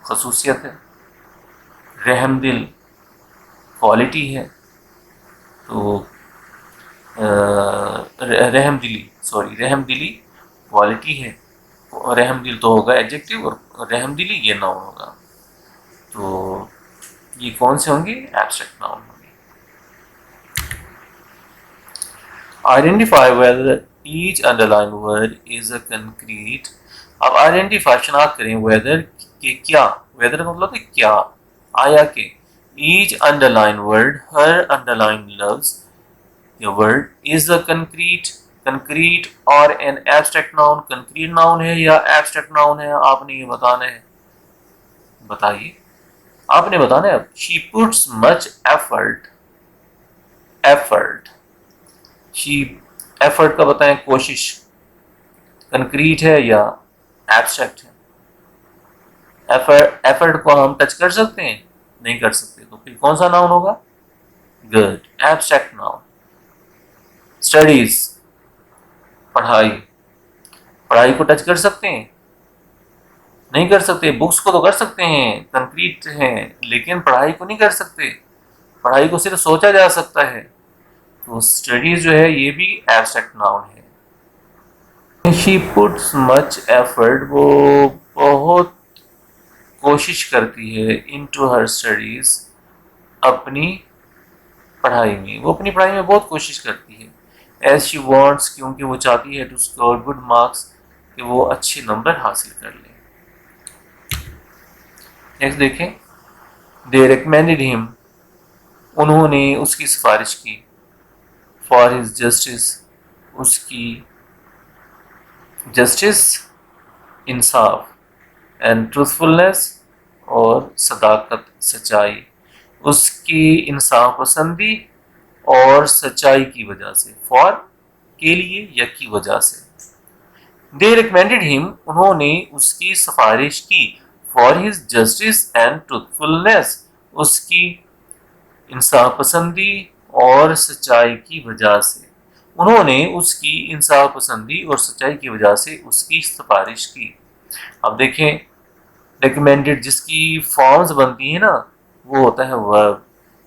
खसूसियत है, रहमदिल क्वालिटी है, तो रहमदिली क्वालिटी है, रहमदिल तो होगा एडजेक्टिव और रहमदिली ये नाउन होगा। तो ये कौन से होंगे? एब्स्ट्रैक्ट नाउन होंगे। Identify whether each underline word is a concrete. अब आइडेंटिफाई शनाख्त करें वेदर के क्या, वेदर का मतलब है क्या, आया के, ईच अंडरलाइन वर्ड, हर अंडरलाइन लफ्ज The word is a concrete और an abstract noun. concrete noun है या abstract noun है, आपने ये बताना है. बताइए, आपने बताना है. She puts much effort. She effort का बताएं, कोशिश. concrete है या abstract है. effort को हम टच कर सकते हैं? नहीं कर सकते. तो फिर कौन सा नाउन होगा? Good, abstract noun. स्टडीज, पढ़ाई. पढ़ाई को टच कर सकते हैं? नहीं कर सकते. बुक्स को तो कर सकते हैं, कंक्रीट हैं, लेकिन पढ़ाई को नहीं कर सकते. पढ़ाई को सिर्फ सोचा जा सकता है. तो स्टडीज जो है ये भी एब्स्ट्रैक्ट नाउन है. शी पुट्स मच एफर्ट, वो बहुत कोशिश करती है. इनटू हर स्टडीज, अपनी पढ़ाई में. वो अपनी पढ़ाई में बहुत कोशिश करती है. एज शी वॉन्ट्स, क्योंकि वो चाहती है, टू स्कोर गुड मार्क्स, कि वो अच्छे नंबर हासिल कर ले. नेक्स्ट देखें. दे रिकमेंडेड हिम, उन्होंने उसकी सिफारिश की. फॉर हिज जस्टिस, उसकी जस्टिस, इंसाफ. एंड ट्रूथफुलनेस, और सदाकत, सच्चाई. उसकी इंसाफ पसंदी और सच्चाई की वजह से. फॉर, के लिए या की वजह से. दे रिकमेंडेड हिम, उन्होंने उसकी सिफारिश की. For his justice and truthfulness, उसकी इंसाफ पसंदी और सच्चाई की वजह से. उन्होंने उसकी इंसाफ पसंदी और सच्चाई की वजह से उसकी सिफारिश की. अब देखें, रिकमेंडेड जिसकी फॉर्म्स बनती है ना, वो होता है वर्ब.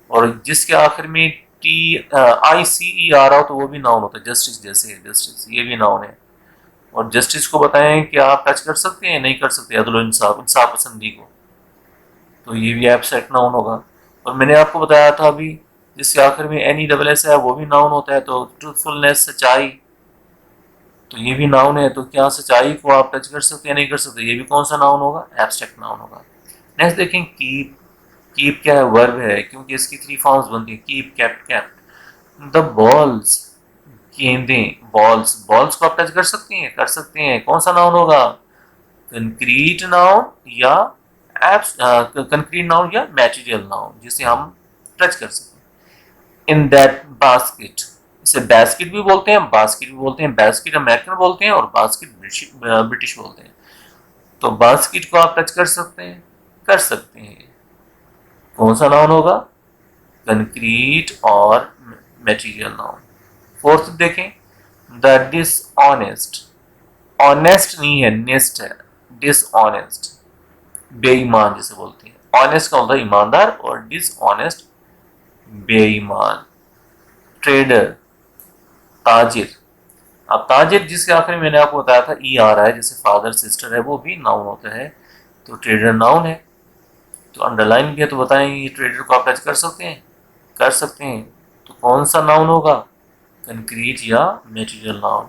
और जिसके आखिर में TICE आ रहा हो तो वो भी नाउन होता है. जस्टिस जैसे है, जस्टिस ये भी नाउन है. और जस्टिस को बताएं कि आप टच कर सकते हैं? नहीं कर सकते. अदल इंसाफ, इंसाफ पसंदी को, तो ये भी एब्स्ट्रैक्ट नाउन होगा. और मैंने आपको बताया था अभी, जिसके आखिर में NESS है वो भी नाउन होता है. तो ट्रूथफुलनेस, सच्चाई, तो ये भी नाउन है. तो क्या सच्चाई को आप टच कर सकते हैं? नहीं कर सकते. ये भी कौन सा नाउन होगा? एब्स्ट्रैक्ट नाउन होगा. नेक्स्ट देखें, कीप. कीप क्या है? वर्ब है, क्योंकि इसकी 3 फॉर्म्स बनती है. Keep, kept, kept. The balls, गेंदें. बॉल्स, बॉल्स को आप टच कर सकते हैं? कर सकते हैं. कौन सा नाउन होगा? कंक्रीट नाउन या कंक्रीट नाउन या मैटेरियल नाउन, जिसे हम टच कर सकते हैं. इन दैट बास्केट, इसे बास्केट भी बोलते हैं, बास्केट भी बोलते हैं. बास्केट अमेरिकन बोलते हैं और बास्केट ब्रिटिश बोलते हैं. तो बास्केट को आप टच कर सकते हैं? कर सकते हैं. कौन सा नाउन होगा? कंक्रीट और मटेरियल नाउन. फोर्थ देखें, द डिसऑनेस्ट. ऑनेस्ट नहीं है, नेस्ट है. डिसऑनेस्ट, बेईमान जिसे बोलते हैं. ऑनेस्ट का होता है ईमानदार और डिसऑनेस्ट बेईमान. ट्रेडर, ताजिर. अब ताजिर जिसके आखिर में मैंने आपको बताया था ई आ रहा है, जैसे फादर सिस्टर है, वो भी नाउन होता है. तो ट्रेडर नाउन है. तो अंडरलाइन भी है. तो बताएं, ये ट्रेडर को आप टच कर सकते हैं? कर सकते हैं. तो कौन सा नाउन होगा? कंक्रीट या material noun.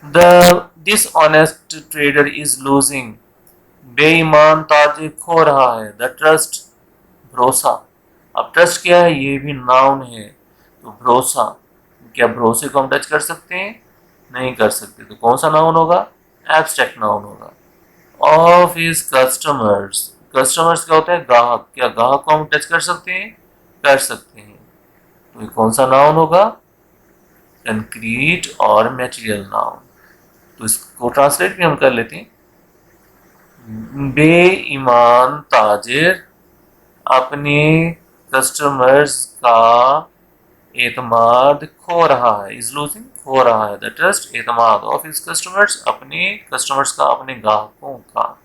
The dishonest trader is losing, बेईमान ताजिर खो रहा है. द ट्रस्ट, भरोसा. अब ट्रस्ट क्या है? ये भी नाउन है. तो भरोसा, क्या भरोसे को हम टच कर सकते हैं? नहीं कर सकते. तो कौन सा नाउन होगा? एब्स्ट्रैक्ट नाउन होगा. Of his customers. कस्टमर्स क्या होता है? ग्राहक. क्या ग्राहक को हम टच कर सकते हैं? कर सकते हैं. तो ये कौन सा नाउन होगा? कंक्रीट और मटेरियल नाउन. तो इसको ट्रांसलेट भी हम कर लेते हैं. बेईमान ताजिर अपने कस्टमर्स का एतमाद खो रहा है. इज लूजिंग, खो रहा है. द ट्रस्ट, एतमाद. ऑफ हिज कस्टमर्स, अपने कस्टमर्स का, अपने ग्राहकों का.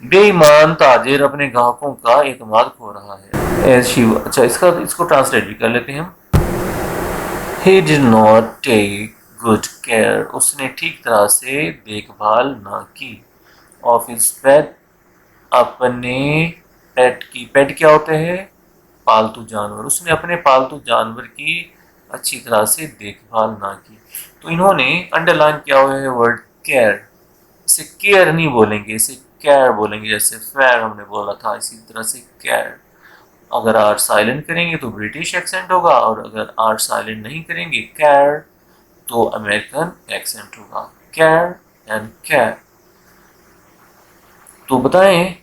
बेईमान ताजिर अपने ग्राहकों का एतमाद खो रहा है. एज शी, अच्छा इसको ट्रांसलेट भी कर लेते हैं हम. He did not take good care. उसने ठीक तरह से देखभाल ना की. Of his pet, अपने पेट की. पेट क्या होते हैं? पालतू जानवर. उसने अपने पालतू जानवर की अच्छी तरह से देखभाल ना की. तो इन्होंने अंडरलाइन किया हुआ है वर्ड केयर. इसे केयर नहीं बोलेंगे, इसे केयर बोलेंगे. जैसे फेयर हमने बोला था, इसी तरह से केयर. अगर आर साइलेंट करेंगे तो ब्रिटिश एक्सेंट होगा, और अगर आर साइलेंट नहीं करेंगे कैर तो अमेरिकन एक्सेंट होगा। कैर एंड कैर। तो बताएं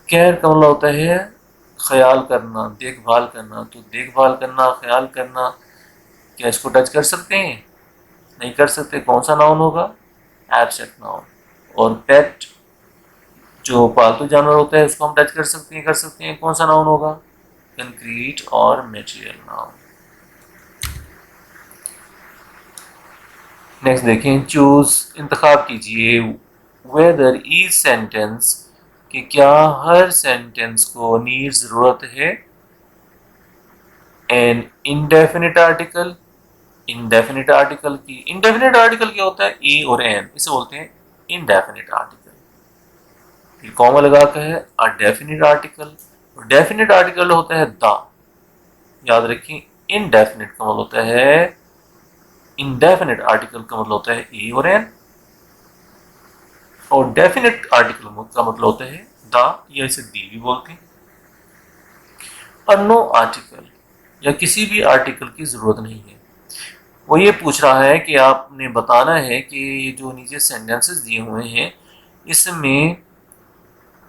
केयर का मतलब होता है ख्याल करना, देखभाल करना। तो देखभाल करना, ख्याल करना, क्या इसको टच कर सकते हैं? नहीं कर सकते। कौन सा नाउन होगा? Abstract noun. और पेट जो पालतू जानवर होता है उसको हम टच कर सकते हैं, कौन सा नाउन होगा? कंक्रीट और मटेरियल नाउन। नेक्स्ट देखें, चूज, इंतखाब कीजिए, वेदर ईच सेंटेंस, कि क्या हर सेंटेंस को नीड जरूरत है an indefinite article. Indefinite article की, इंडेफिनिट आर्टिकल क्या होता है? ए और एन, इसे बोलते हैं इंडेफिनिट आर्टिकल। फिर कॉमा लगा के है अ डेफिनिट आर्टिकल, और डेफिनिट आर्टिकल होता है द। याद रखिए, इनडेफिनिट का मतलब होता है, इंडेफिनिट आर्टिकल का मतलब होता है ए और एन, और डेफिनिट आर्टिकल का मतलब होता है द, या इसे दी भी बोलते हैं। और नो आर्टिकल, या किसी भी आर्टिकल की जरूरत नहीं है। वो ये पूछ रहा है कि आपने बताना है कि ये जो नीचे सेंटेंसेस दिए हुए हैं इसमें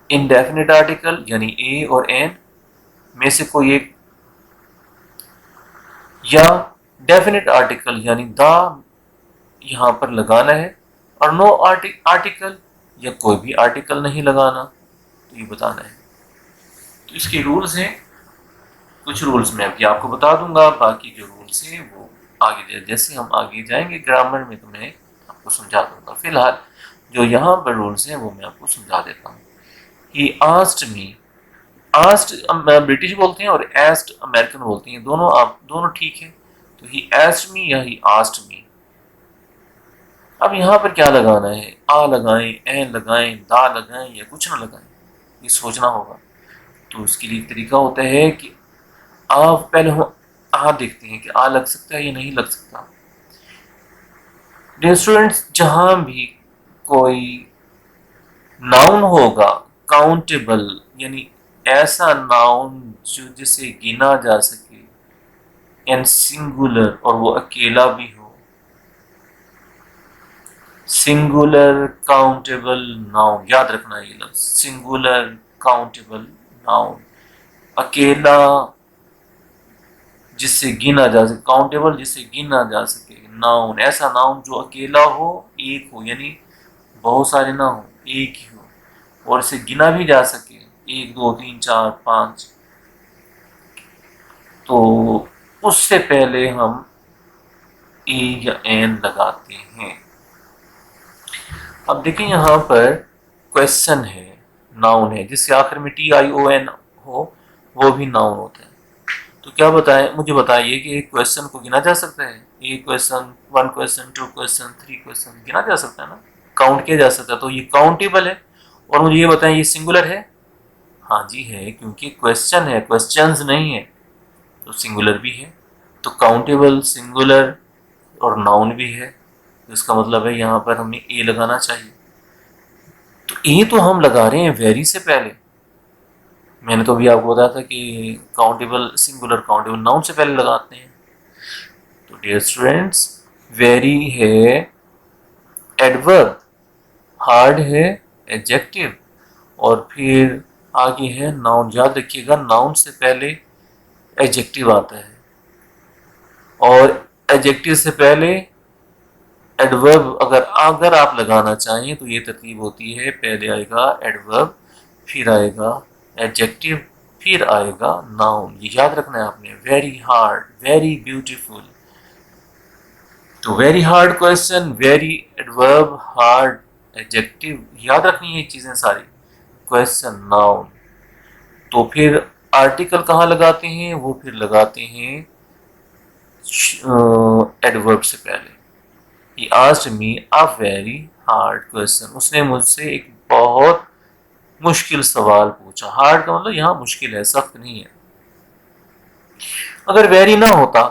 इनडेफिनिट आर्टिकल यानी ए और एन में से कोई एक, या डेफिनिट आर्टिकल यानी द यहाँ पर लगाना है, और नो आर्टिकल या कोई भी आर्टिकल नहीं लगाना। तो ये बताना है। तो इसके रूल्स हैं, कुछ रूल्स मैं अभी आपको बता दूंगा, बाकी जो रूल्स हैं वो आगे जैसे हम आगे जाएंगे ग्रामर में तो मैं आपको समझा दूंगा। फिलहाल जो यहाँ पर रूल्स हैं वो मैं आपको समझा देता हूँ। He asked me, asked British बोलते हैं और एस्क्ड अमेरिकन बोलते हैं, दोनों आप दोनों ठीक है। तो ही आस्क्ड मी या ही आस्क्ड मी। अब यहाँ पर क्या लगाना है? आ लगाएं, एन लगाएं, दा लगाएं, या कुछ ना लगाएं, ये सोचना होगा। तो उसके लिए तरीका होता है कि आप पहले हम आ देखते हैं कि आ लग सकता है या नहीं लग सकता। डियर स्टूडेंट्स, जहां भी कोई नाउन होगा काउंटेबल, यानी ऐसा नाउन जो जिसे गिना जा सके, एंड सिंगुलर, और वो अकेला भी हो, सिंगुलर काउंटेबल नाउन, याद रखना ये लफ्ज, सिंगुलर काउंटेबल नाउन, अकेला जिससे गिना जा सके, काउंटेबल जिससे गिना जा सके नाउन, ऐसा नाउन जो अकेला हो, एक हो, यानी बहुत सारे ना हो, एक ही हो, और इसे गिना भी जा सके, एक दो तीन चार पांच। तो उससे पहले हम ए या एन लगाते हैं। अब देखिए यहाँ पर क्वेश्चन है, नाउन है, जिससे आखिर में टी आई ओ एन हो, वो भी नाउन होता है। तो क्या बताएं, मुझे बताइए कि एक क्वेश्चन को गिना जा सकता है? एक question, one question, two question, three question गिना जा सकता है ना, काउंट किया जा सकता है। तो ये काउंटेबल है। और मुझे ये बताएं, ये सिंगुलर है? हाँ जी है, क्योंकि क्वेश्चन है, क्वेश्चंस नहीं है, तो सिंगुलर भी है। तो काउंटेबल, सिंगुलर और नाउन भी है, तो इसका मतलब है यहाँ पर हमें ए लगाना चाहिए। तो ए तो हम लगा रहे हैं वेरी से पहले। मैंने तो अभी आपको बताया था कि काउंटेबल, सिंगुलर काउंटेबल नाउन से पहले लगाते हैं। तो डियर स्टूडेंट्स, वेरी है एडवर्ब, हार्ड है एडजेक्टिव, और फिर आगे है नाउन। याद रखिएगा, नाउन से पहले एडजेक्टिव आता है, और एडजेक्टिव से पहले एडवर्ब अगर अगर आप लगाना चाहें तो ये तरतीब होती है, पहले आएगा एडवर्ब, फिर आएगा एडजेक्टिव, फिर आएगा नाउन। ये याद रखना है आपने। Very hard, very beautiful. तो very hard question, very adverb, hard adjective, याद रखनी है ये चीजें सारी। Question, noun. तो फिर आर्टिकल कहाँ लगाते हैं? वो फिर लगाते हैं एडवर्ब से पहले। He asked me a very hard question. उसने मुझसे एक बहुत मुश्किल सवाल पूछा। हार्ड का मतलब यहाँ मुश्किल है, सख्त नहीं है। अगर वेरी ना होता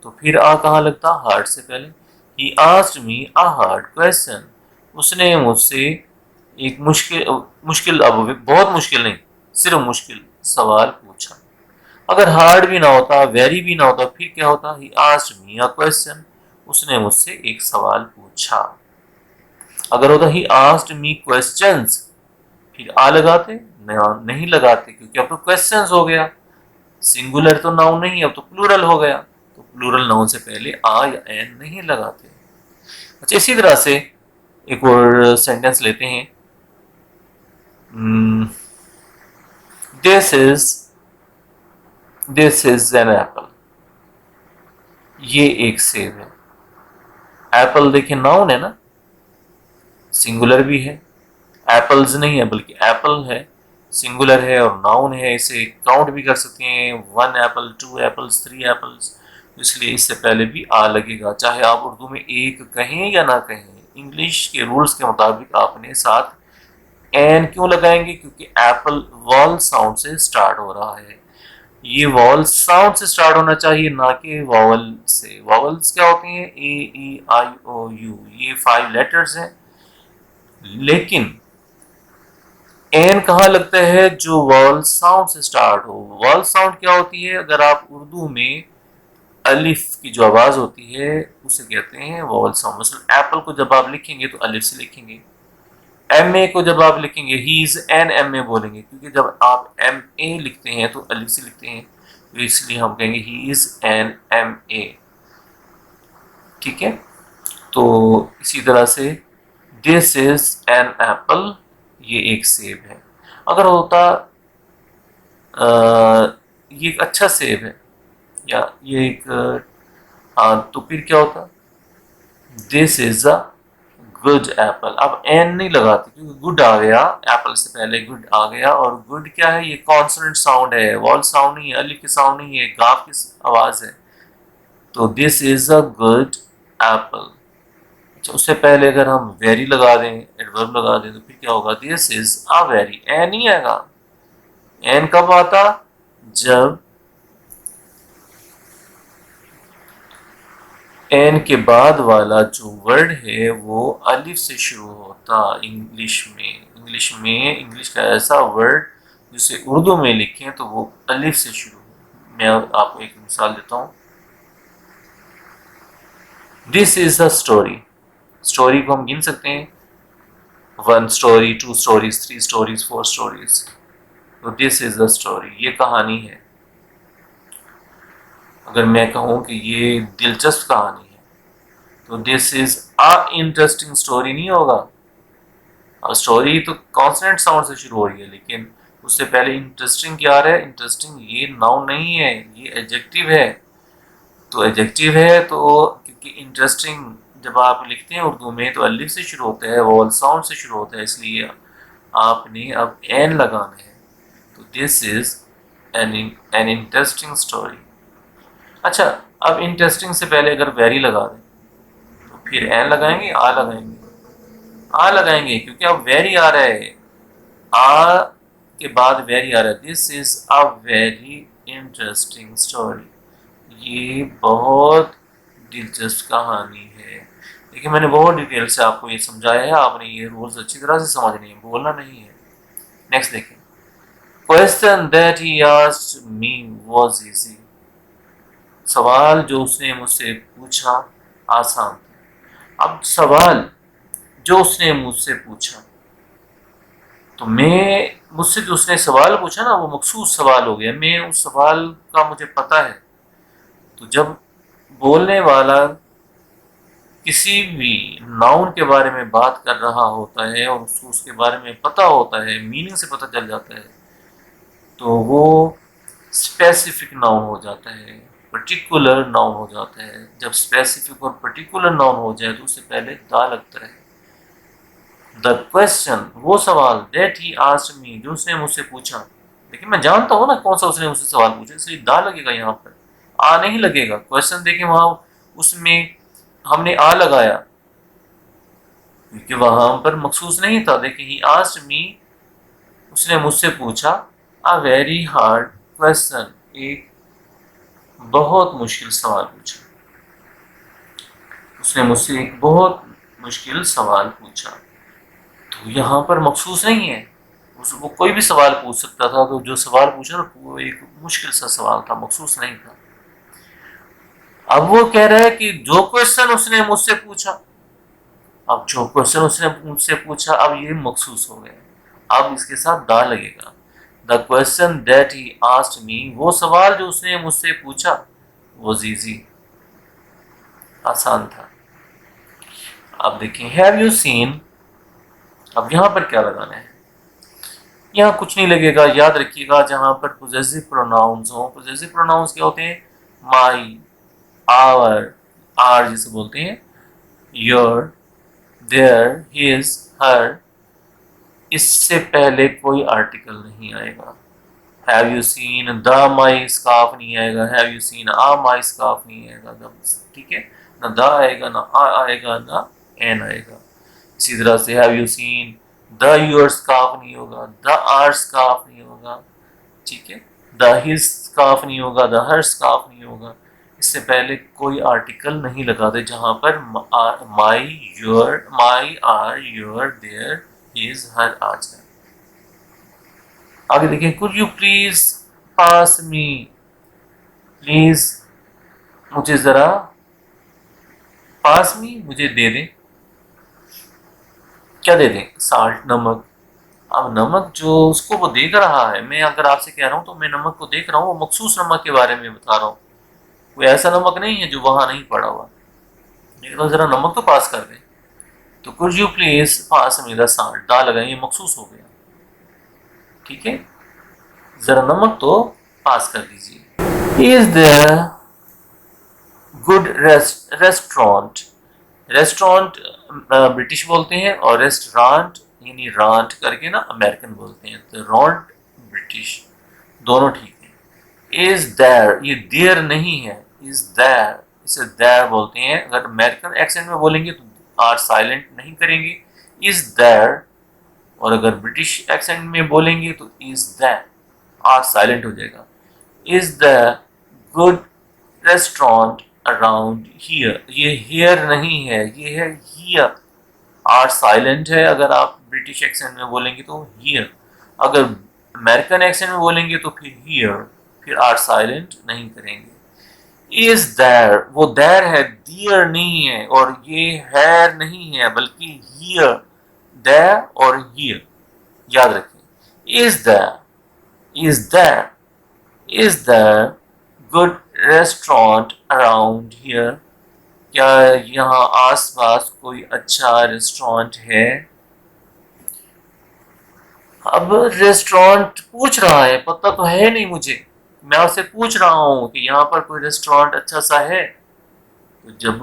तो फिर आ कहाँ लगता? हार्ड से पहले। He asked me a hard question. उसने मुझसे एक मुश्किल, मुश्किल अब बहुत मुश्किल नहीं, सिर्फ मुश्किल सवाल पूछा। अगर हार्ड भी ना होता, वेरी भी ना होता, फिर क्या होता? He asked me a question, उसने मुझसे एक सवाल पूछा। अगर होता ही आस्क्ड मी क्वेश्चंस, फिर आ लगाते? नहीं लगाते, क्योंकि अब तो क्वेश्चंस हो गया, सिंगुलर तो नाउन नहीं, अब तो प्लूरल हो गया, तो प्लूरल नाउन से पहले आ या एन नहीं लगाते। अच्छा, इसी तरह से एक और सेंटेंस लेते हैं। This is this is an apple, ये एक सेब है। एप्पल देखिए नाउन है ना, सिंगुलर भी है, एप्पल्स नहीं है बल्कि एप्पल है, सिंगुलर है और नाउन है। इसे काउंट भी कर सकते हैं, 1 एप्पल, 2 एप्पल्स, 3 एप्पल्स। इसलिए इससे पहले भी आ लगेगा, चाहे आप उर्दू में एक कहें या ना कहें। इंग्लिश के रूल्स के मुताबिक आपने साथ एन क्यों लगाएंगे? क्योंकि एप्पल वॉल साउंड से स्टार्ट हो रहा है। ये वॉल साउंड से स्टार्ट होना चाहिए, ना कि वॉवल से। वॉवल्स क्या होती हैं? ए, ई, आई, ओ, यू, ये 5 लेटर्स हैं। लेकिन एन कहाँ लगता है? जो वॉल साउंड से स्टार्ट हो। वॉल साउंड क्या होती है? अगर आप उर्दू में अलिफ की जो आवाज होती है उसे कहते हैं वॉल साउंड। मतलब एप्पल को जब आप लिखेंगे तो अलिफ से लिखेंगे, एम ए को जब आप लिखेंगे he is an M A बोलेंगे, क्योंकि जब आप एम ए लिखते हैं तो अलिफ से लिखते हैं, तो इसलिए हम कहेंगे he is an M A. ठीक है, तो इसी तरह से दिस इज एन एप्पल, ये एक सेब है। अगर होता ये एक अच्छा सेब है, या ये एक तो फिर क्या होता? This is a good Apple. अब एन नहीं लगाते क्योंकि गुड आ गया, एप्पल से पहले गुड आ गया। और गुड क्या है? ये कॉन्सोनेंट साउंड है, वॉल साउंड नहीं है, अलिफ की साउंड नहीं है, गाफ की आवाज है। तो this is a good Apple. अच्छा, उससे पहले अगर हम वेरी लगा दें, एडवर्ब लगा दें, तो फिर क्या होगा? This is a very. An नहीं आएगा। एन कब आता? जब एन के बाद वाला जो वर्ड है वो अलिफ से शुरू होता। इंग्लिश का ऐसा वर्ड जिसे उर्दू में लिखें तो वो अलिफ से शुरू हो। मैं आपको एक मिसाल देता हूँ। This is a story. Story को हम गिन सकते हैं, 1 स्टोरी, 2 स्टोरीज, 3 स्टोरीज, 4 स्टोरीज। तो दिस इज अ स्टोरी, ये कहानी है। अगर मैं कहूँ कि ये दिलचस्प कहानी है, तो this is a interesting story नहीं होगा। और स्टोरी तो कॉन्सोनेंट साउंड से शुरू हो रही है, लेकिन उससे पहले इंटरेस्टिंग क्या आ रहा है? इंटरेस्टिंग ये नाउन नहीं है, ये एडजेक्टिव है। तो एडजेक्टिव है तो, क्योंकि इंटरेस्टिंग जब आप लिखते हैं उर्दू में तो अलिफ से शुरू होता है, वॉल साउंड से शुरू होता है, इसलिए आपने अब एन लगाना है। तो this is an interesting story. अच्छा, अब इंटरेस्टिंग से पहले अगर वेरी लगा दें तो फिर एन लगाएंगे, आ लगाएंगे? आ लगाएंगे, क्योंकि अब वेरी आ रहा है। आ के बाद वेरी आ रहा है। This is a very interesting story, ये बहुत दिलचस्प कहानी है। देखिए, मैंने बहुत डिटेल से आपको ये समझाया है, आपने ये रूल्स अच्छी तरह से समझने हैं, बोलना नहीं है। नेक्स्ट देखें। Question that he asked me was easy. सवाल जो उसने मुझसे पूछा आसान था। अब सवाल जो उसने मुझसे पूछा, तो मैं मुझसे जो उसने सवाल पूछा ना वो मखसूस सवाल हो गया, मैं उस सवाल का मुझे पता है। तो जब बोलने वाला किसी भी नाउन के बारे में बात कर रहा होता है और उसको उसके बारे में पता होता है, मीनिंग से पता चल जाता है, तो वो स्पेसिफिक नाउन हो जाता है, पर्टिकुलर नाउन हो जाता है। जब स्पेसिफिक और पर्टिकुलर नाउन हो जाए तो उससे पहले दा लगता है। द क्वेश्चन, वो सवाल, दैट ही आस्क्ड मी, जो उसने मुझसे पूछा। लेकिन मैं जानता हूँ ना कौन सा उसने मुझसे सवाल पूछा, इसलिए दा लगेगा यहाँ पर, आ नहीं लगेगा। क्वेश्चन देखें वहां उसमें हमने आ लगाया क्योंकि वहां पर मखसूस नहीं था। देखिए, ही आस्क्ड मी, उसने मुझसे पूछा, अ वेरी हार्ड क्वेश्चन, एक बहुत मुश्किल सवाल पूछा। उसने मुझसे एक बहुत मुश्किल सवाल पूछा। तो यहाँ पर मखसूस नहीं है, वो कोई भी सवाल पूछ सकता था, तो जो सवाल पूछा वो एक मुश्किल सा सवाल था, मखसूस नहीं था। अब वो कह रहा है कि जो क्वेश्चन उसने मुझसे पूछा, अब जो क्वेश्चन उसने मुझसे पूछा अब ये मखसूस हो गया, अब इसके साथ दा लगेगा। The question that he asked me, वो सवाल जो उसने मुझसे पूछा वो इजी, आसान था। अब देखिए हैव यू सीन, अब यहां पर क्या लगाना है, यहाँ कुछ नहीं लगेगा। याद रखिएगा जहां पर पोजेसिव प्रोनाउंस हो, पोजेसिव प्रोनाउंस क्या होते हैं, माई, आवर, आर जिसे बोलते हैं, योर, देयर, हिज, हर, इससे पहले कोई आर्टिकल नहीं आएगा। Have you seen the my scarf नहीं आएगा, have you seen a my scarf नहीं आएगा, ठीक है, ना द आएगा, ना आ आएगा, ना एन आएगा। इसी तरह से have you seen the your scarf नहीं होगा, द आर स्कार्फ नहीं होगा, ठीक है, द हिज स्कार्फ नहीं होगा, द हर स्कार्फ नहीं होगा। इससे पहले कोई आर्टिकल नहीं लगाते जहां पर my, your, my, our, your, their, his, her आ जाए। आगे देखिए, could you please pass me, please मुझे जरा, पास मी मुझे दे दें, क्या दे दें, साल्ट, नमक। अब नमक जो उसको वो देख रहा है, मैं अगर आपसे कह रहा हूं तो मैं नमक को देख रहा हूँ, वो मखसूस नमक के बारे में बता रहा हूँ, कोई ऐसा नमक नहीं है जो वहां नहीं पड़ा हुआ, लेकिन तो जरा नमक तो पास कर दें। तो could you please pass me the salt, दा लगाएंगे, मखसूस हो गया, ठीक है, जरा नमक तो पास कर दीजिए। Is there good restaurant, restaurant British बोलते हैं और रेस्टोरेंट यानी रांट करके ना अमेरिकन बोलते हैं, तो रॉन्ट ब्रिटिश, दोनों ठीक है। इज देयर, ये देयर नहीं है, इज देयर, इसे देयर बोलते हैं। अगर अमेरिकन एक्सेंट में बोलेंगे तो आर साइलेंट नहीं करेंगे, इज देयर, और अगर ब्रिटिश एक्सेंट में बोलेंगे तो इज देयर, आर साइलेंट हो जाएगा। Is the good restaurant around here, ये हियर नहीं है, ये है हियर, आर साइलेंट है अगर आप ब्रिटिश एक्सेंट में बोलेंगे तो हियर, अगर अमेरिकन एक्सेंट में बोलेंगे तो फिर हियर, फिर आर साइलेंट नहीं करेंगे। इज देयर, वो देयर है, दियर नहीं है, और ये है नहीं है बल्कि हियर, देयर और हियर, याद रखें। Is there is there good restaurant around here, क्या यहाँ आसपास कोई अच्छा रेस्टोरेंट है। अब रेस्टोरेंट पूछ रहा है, पता तो है नहीं मुझे, मैं उससे पूछ रहा हूँ कि यहाँ पर कोई रेस्टोरेंट अच्छा सा है, तो जब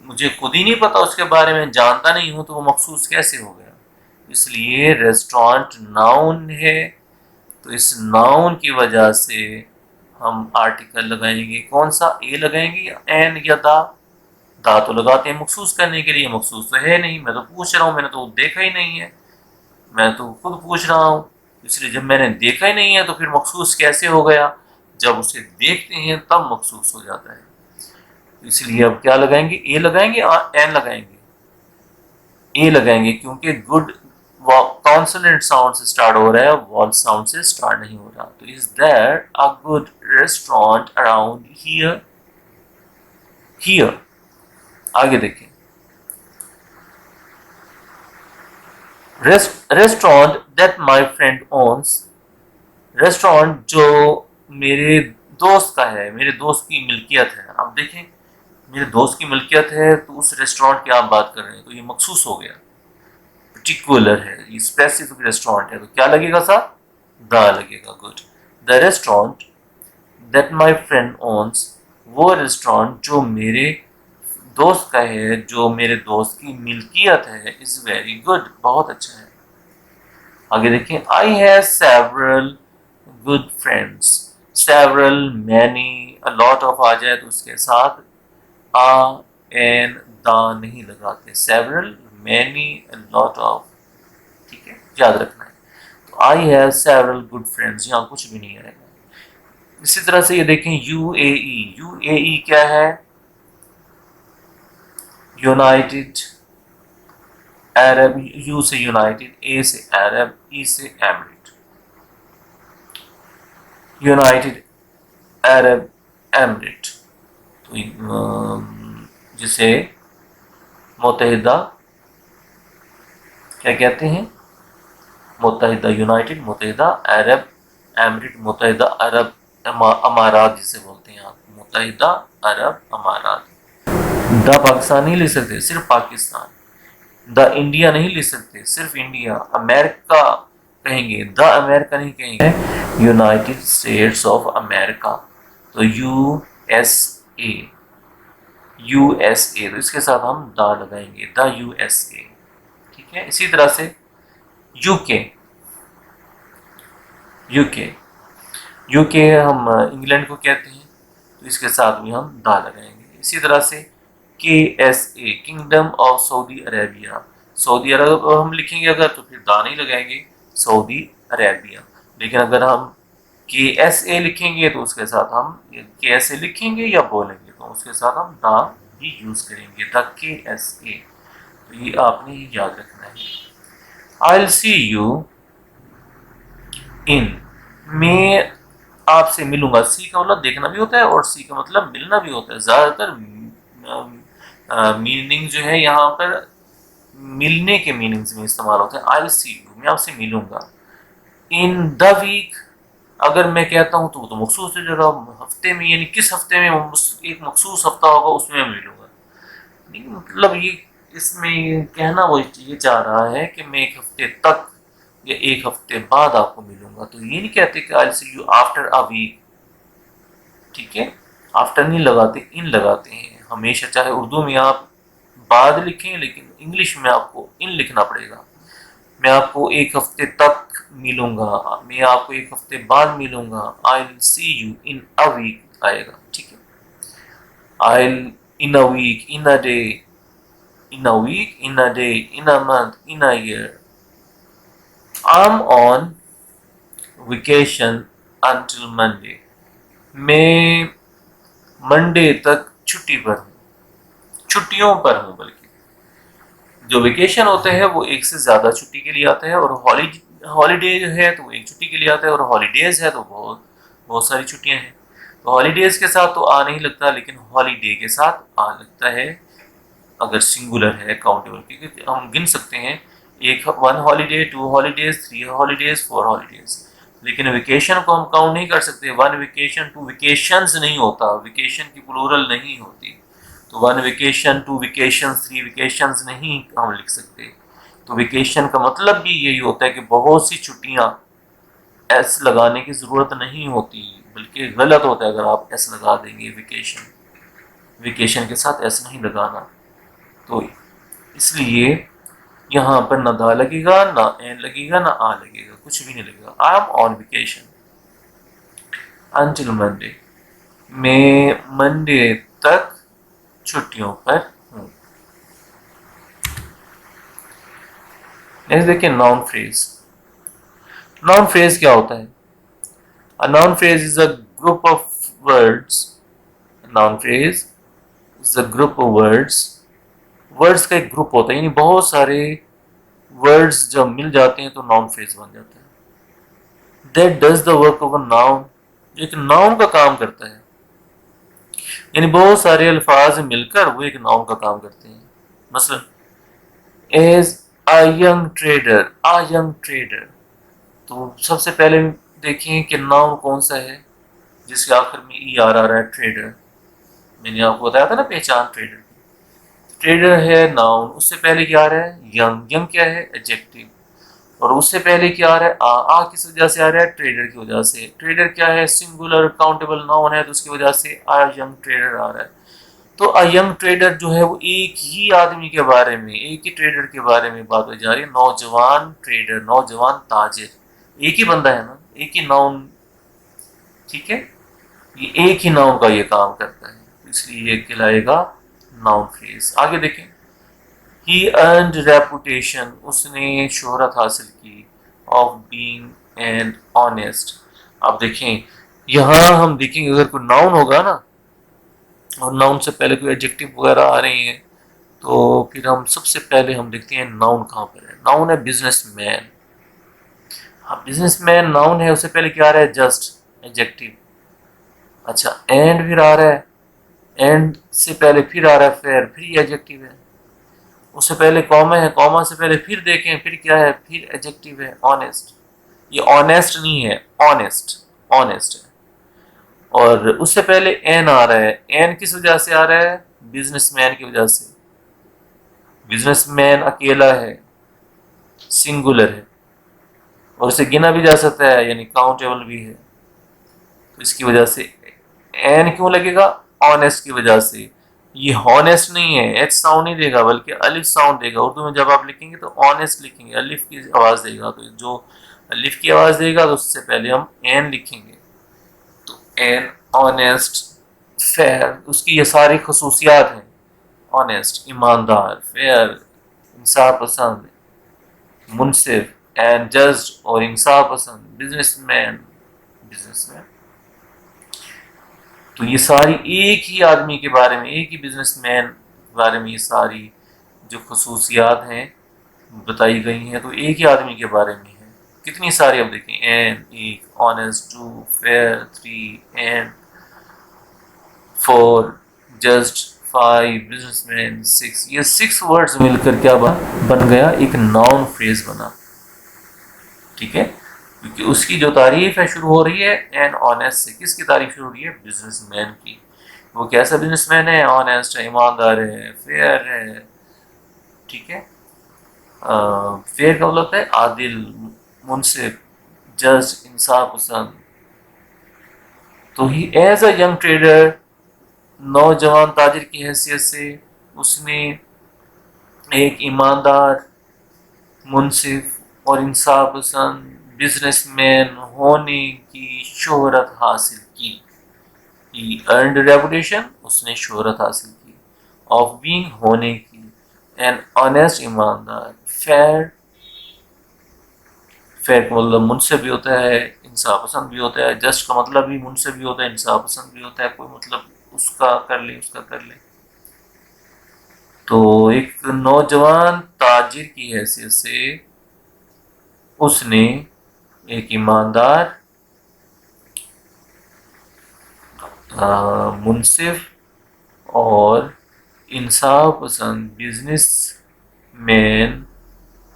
मुझे खुद ही नहीं पता उसके बारे में, जानता नहीं हूँ, तो वो मखसूस कैसे हो गया। इसलिए रेस्टोरेंट नाउन है, तो इस नाउन की वजह से हम आर्टिकल लगाएंगे, कौन सा, ए लगाएंगे या एन या दा तो लगाते हैं मखसूस करने के लिए, मखसूस तो है नहीं, मैं तो पूछ रहा हूँ, मैंने तो देखा ही नहीं है, मैं तो खुद पूछ रहा हूँ, इसलिए जब मैंने देखा ही नहीं है तो फिर मखसूस कैसे हो गया, जब उसे देखते हैं तब मखसूस हो जाता है। इसलिए अब क्या लगाएंगे, ए लगाएंगे और एन लगाएंगे, ए लगाएंगे क्योंकि गुड कॉन्सोनेंट साउंड से स्टार्ट हो रहा है, वॉल साउंड से स्टार्ट नहीं हो रहा। तो is there a good restaurant around here, here. आगे देखें, restaurant that my friend owns, restaurant जो मेरे दोस्त का है, मेरे दोस्त की मिल्कियत है। अब देखें, मेरे दोस्त की मिल्कियत है तो उस रेस्टोरेंट की आप बात कर रहे हैं, तो ये मखसूस हो गया, पर्टिकुलर है, ये स्पेसिफिक रेस्टोरेंट है, तो क्या लगेगा साहब, द लगेगा, good. The restaurant that my friend owns, वो रेस्टोरेंट जो मेरे दोस्त का है, जो मेरे दोस्त की मिल्कियत है, इज वेरी गुड, बहुत अच्छा है। आगे देखें, I have several good friends, several, many, a lot of आ जाए तो उसके साथ आ एन दा नहीं लगाते, several, many, a lot of, ठीक है, याद रखना है। तो I have several good friends, यहाँ कुछ भी नहीं आएगा। इसी तरह से ये देखें, यूएई, यूएई क्या है, यूनाइटेड अरब, यू से यूनाइटेड, ए से अरब, ई से एमिरेट। यूनाइटेड अरब एमिरेट, तो जिसे मुत्तहिदा क्या कहते हैं, मुत्तहिदा यूनाइटेड मुत्तहिदा अरब एमिरेट, मुत्तहिदा अरब अमारात जिसे बोलते हैं आप, मुत्तहिदा अरब अमारात। द पाकिस्तान नहीं लिख सकते, सिर्फ पाकिस्तान। द इंडिया नहीं लिख सकते, सिर्फ इंडिया। अमेरिका कहेंगे, द अमेरिका नहीं कहेंगे। यूनाइटेड स्टेट्स ऑफ अमेरिका, तो यूएसए, यूएसए, तो इसके साथ हम द लगाएंगे, द यूएसए। ठीक है, इसी तरह से यूके, यूके, यूके हम इंग्लैंड को कहते हैं, तो इसके साथ भी हम दा लगाएंगे। इसी तरह से KSA, kingdom of Saudi Arabia, सऊदी अरब हम लिखेंगे अगर, तो फिर दा नहीं लगाएंगे, सऊदी अरेबिया। लेकिन अगर हम KSA लिखेंगे तो उसके साथ हम KSA लिखेंगे या बोलेंगे तो उसके साथ हम दा ही यूज करेंगे, द KSA। तो ये आपने याद रखना है। आई विल सी यू इन, मैं आपसे मिलूंगा। सी का मतलब देखना भी होता है और सी का मतलब मिलना भी होता है। ज्यादातर मीनिंग जो है यहाँ पर मिलने के मीनिंग्स में इस्तेमाल होते हैं। आई विल सी यू, मैं आपसे मिलूंगा। इन द वीक, अगर मैं कहता हूँ तो मखसूस जगह, हफ्ते में, यानी किस हफ्ते में, एक मखसूस हफ्ता होगा उसमें मैं मिलूंगा। मतलब ये इसमें कहना वो ये चाह रहा है कि मैं एक हफ्ते तक या एक हफ्ते बाद आपको मिलूंगा। तो ये नहीं कहते कि I will see you after a week. ठीक है, आफ्टर नहीं लगाते, इन लगाते हैं हमेशा। चाहे उर्दू में आप बाद लिखें, लेकिन इंग्लिश में आपको इन लिखना पड़ेगा। मैं आपको एक हफ्ते तक मिलूंगा, मैं आपको एक हफ्ते बाद मिलूंगा। I will see you in a week आएगा। ठीक है, I will in a week, in a day, in a week, in a day, in a month, in a year. I am on vacation until Monday, मैं Monday तक छुट्टी पर हूँ, छुट्टियों पर हूँ। बल्कि जो वेकेशन होते हैं वो एक से ज्यादा छुट्टी के लिए आता है, और हॉलीडे जो है तो वो एक छुट्टी के लिए आता है, और हॉलीडेज है तो बहुत बहुत सारी छुट्टियां हैं। तो हॉलीडेज के साथ तो आ नहीं लगता, लेकिन हॉलीडे के साथ आ लगता है अगर सिंगुलर है, काउंटेबल, क्योंकि हम गिन सकते हैं एक, one holiday, two holidays, three holidays, four holidays. लेकिन वेकेशन को हम काउंट नहीं कर सकते। वन वेकेशन, टू वेकेशंस नहीं होता, वेकेशन की प्लूरल नहीं होती। तो one vacation, two vacations, three vacations नहीं हम लिख सकते। तो वेकेशन का मतलब भी यही होता है कि बहुत सी छुट्टियां, एस लगाने की जरूरत नहीं होती, बल्कि गलत होता है अगर आप एस लगा देंगे। वेकेशन, वेकेशन के साथ एस नहीं लगाना। तो इसलिए यहाँ पर ना दा लगेगा, ना एन लगेगा, ना आ लगेगा, कुछ भी नहीं लगेगा। आई am on vacation until Monday, मैं मंडे तक छुट्टियों पर हूँ। नेक्स्ट देखिए, नाउन फ्रेज। नाउन फ्रेज क्या होता है? A noun phrase is a group of words, noun phrase is a group of words, words का एक ग्रुप होता है, यानी बहुत सारे वर्ड्स जब मिल जाते हैं तो नाउन फ्रेज बन जाता है। That does the work of a noun, एक नाउन का काम करता है, यानी बहुत सारे अल्फाज मिलकर वो एक नाउन का काम करते हैं। मसलन as a young trader, a young trader, तो सबसे पहले देखें कि नाउन कौन सा है जिसके आखिर में ई आर आ रहा है, ट्रेडर। मैंने आपको बताया था ना पहचान ट्रेडर, ट्रेडर है नाउन, उससे पहले क्या आ रहा है, यंग, यंग क्या है, एडजेक्टिव, और उससे पहले क्या आ रहा है, आ किस वजह से आ रहा है, ट्रेडर की वजह से। ट्रेडर क्या है, सिंगुलर काउंटेबल नाउन है, तो उसकी वजह से आ यंग ट्रेडर आ रहा है। तो अ यंग ट्रेडर जो है वो एक ही आदमी के बारे में, एक ही ट्रेडर के बारे में बात हो जा रही है, नौजवान ट्रेडर, नौजवान ताजिर। एक ही बंदा है ना, एक ही नाउन। ठीक है, ये एक ही नाउन का ये काम करता है, तो इसलिए ये कहलाएगा नाउन फ्रेज। आगे देखें, ही अर्नड रेपुटेशन, उसने शोहरत हासिल की, ऑफ बीइंग एन ऑनेस्ट। अब देखें, यहाँ हम देखेंगे अगर कोई नाउन होगा ना, और नाउन से पहले कोई एडजेक्टिव वगैरह आ रही हैं, तो फिर हम सबसे पहले हम देखते हैं नाउन कहाँ पर है। नाउन है बिजनेसमैन। हाँ, बिजनेसमैन नाउन है, उससे पहले क्या आ रहा है? Just, adjective. अच्छा, एंड फिर आ रहा है, एंड से पहले फिर आ रहा है फिर ये एडजेक्टिव है। उससे पहले कॉमा है, कॉमा से पहले फिर देखें, फिर क्या है? फिर एडजेक्टिव है, ऑनेस्ट। ये ऑनेस्ट नहीं है, ऑनेस्ट, ऑनेस्ट है। और उससे पहले एन आ रहा है। एन किस वजह से आ रहा है? बिजनेसमैन की वजह से। बिजनेसमैन अकेला है, सिंगुलर है, और उसे गिना भी जा सकता है, यानी काउंटेबल भी है। तो इसकी वजह से एन क्यों लगेगा? ऑनेस्ट की वजह से। ये हॉनेस्ट नहीं है, एच साउंड नहीं देगा, बल्कि अलिफ साउंड देगा। उर्दू में जब आप लिखेंगे तो ऑनेस्ट लिखेंगे, अलिफ की आवाज देगा। तो जो अलिफ की आवाज देगा तो उससे पहले हम एन लिखेंगे। तो एन, ऑनेस्ट, फेयर, उसकी ये सारी खसूसियात हैं। ऑनेस्ट, ईमानदार, फेयर, इंसाफ पसंद, मुनसिफ, एंड जस्ट, और इंसाफ पसंद, बिजनेसमैन, बिजनेसमैन। तो ये सारी एक ही आदमी के बारे में, एक ही बिजनेसमैन के बारे में ये सारी जो खसूसियात हैं बताई गई हैं, तो एक ही आदमी के बारे में है। कितनी सारी, अब देखें, एन एक, honest two, fair three, and four, just five, businessman six. ये सिक्स वर्ड्स मिलकर क्या बन गया? एक नाउन फ्रेज बना। ठीक है, क्योंकि उसकी जो तारीफ है शुरू हो रही है एन ऑनेस्ट से। किसकी तारीफ शुरू हो रही है? बिजनेसमैन की। वो कैसा बिजनेसमैन है? ऑनेस्ट है, ईमानदार है, फेयर है। ठीक है, फेयर का मतलब होता है आदिल, मुनसिफ, जस्ट, इंसाफ पसंद। तो ही एज अ यंग ट्रेडर, नौजवान ताजिर की हैसियत से उसने एक ईमानदार, मुनसिफ और इंसाफ पसंद बिजनेसमैन होने की शोहरत हासिल की। He earned reputation, उसने शोहरत हासिल की, of being, होने की, an honest, ईमानदार, fair, fair का मतलब मुनसे भी होता है, इंसाफ पसंद भी होता है, जस्ट का मतलब भी मुनसे भी होता है, इंसाफ पसंद भी होता है। कोई मतलब उसका कर ले, उसका कर ले। तो एक नौजवान ताजिर की हैसियत से उसने एक ईमानदार, मुनसिफ और इंसाफ पसंद बिजनेस मैन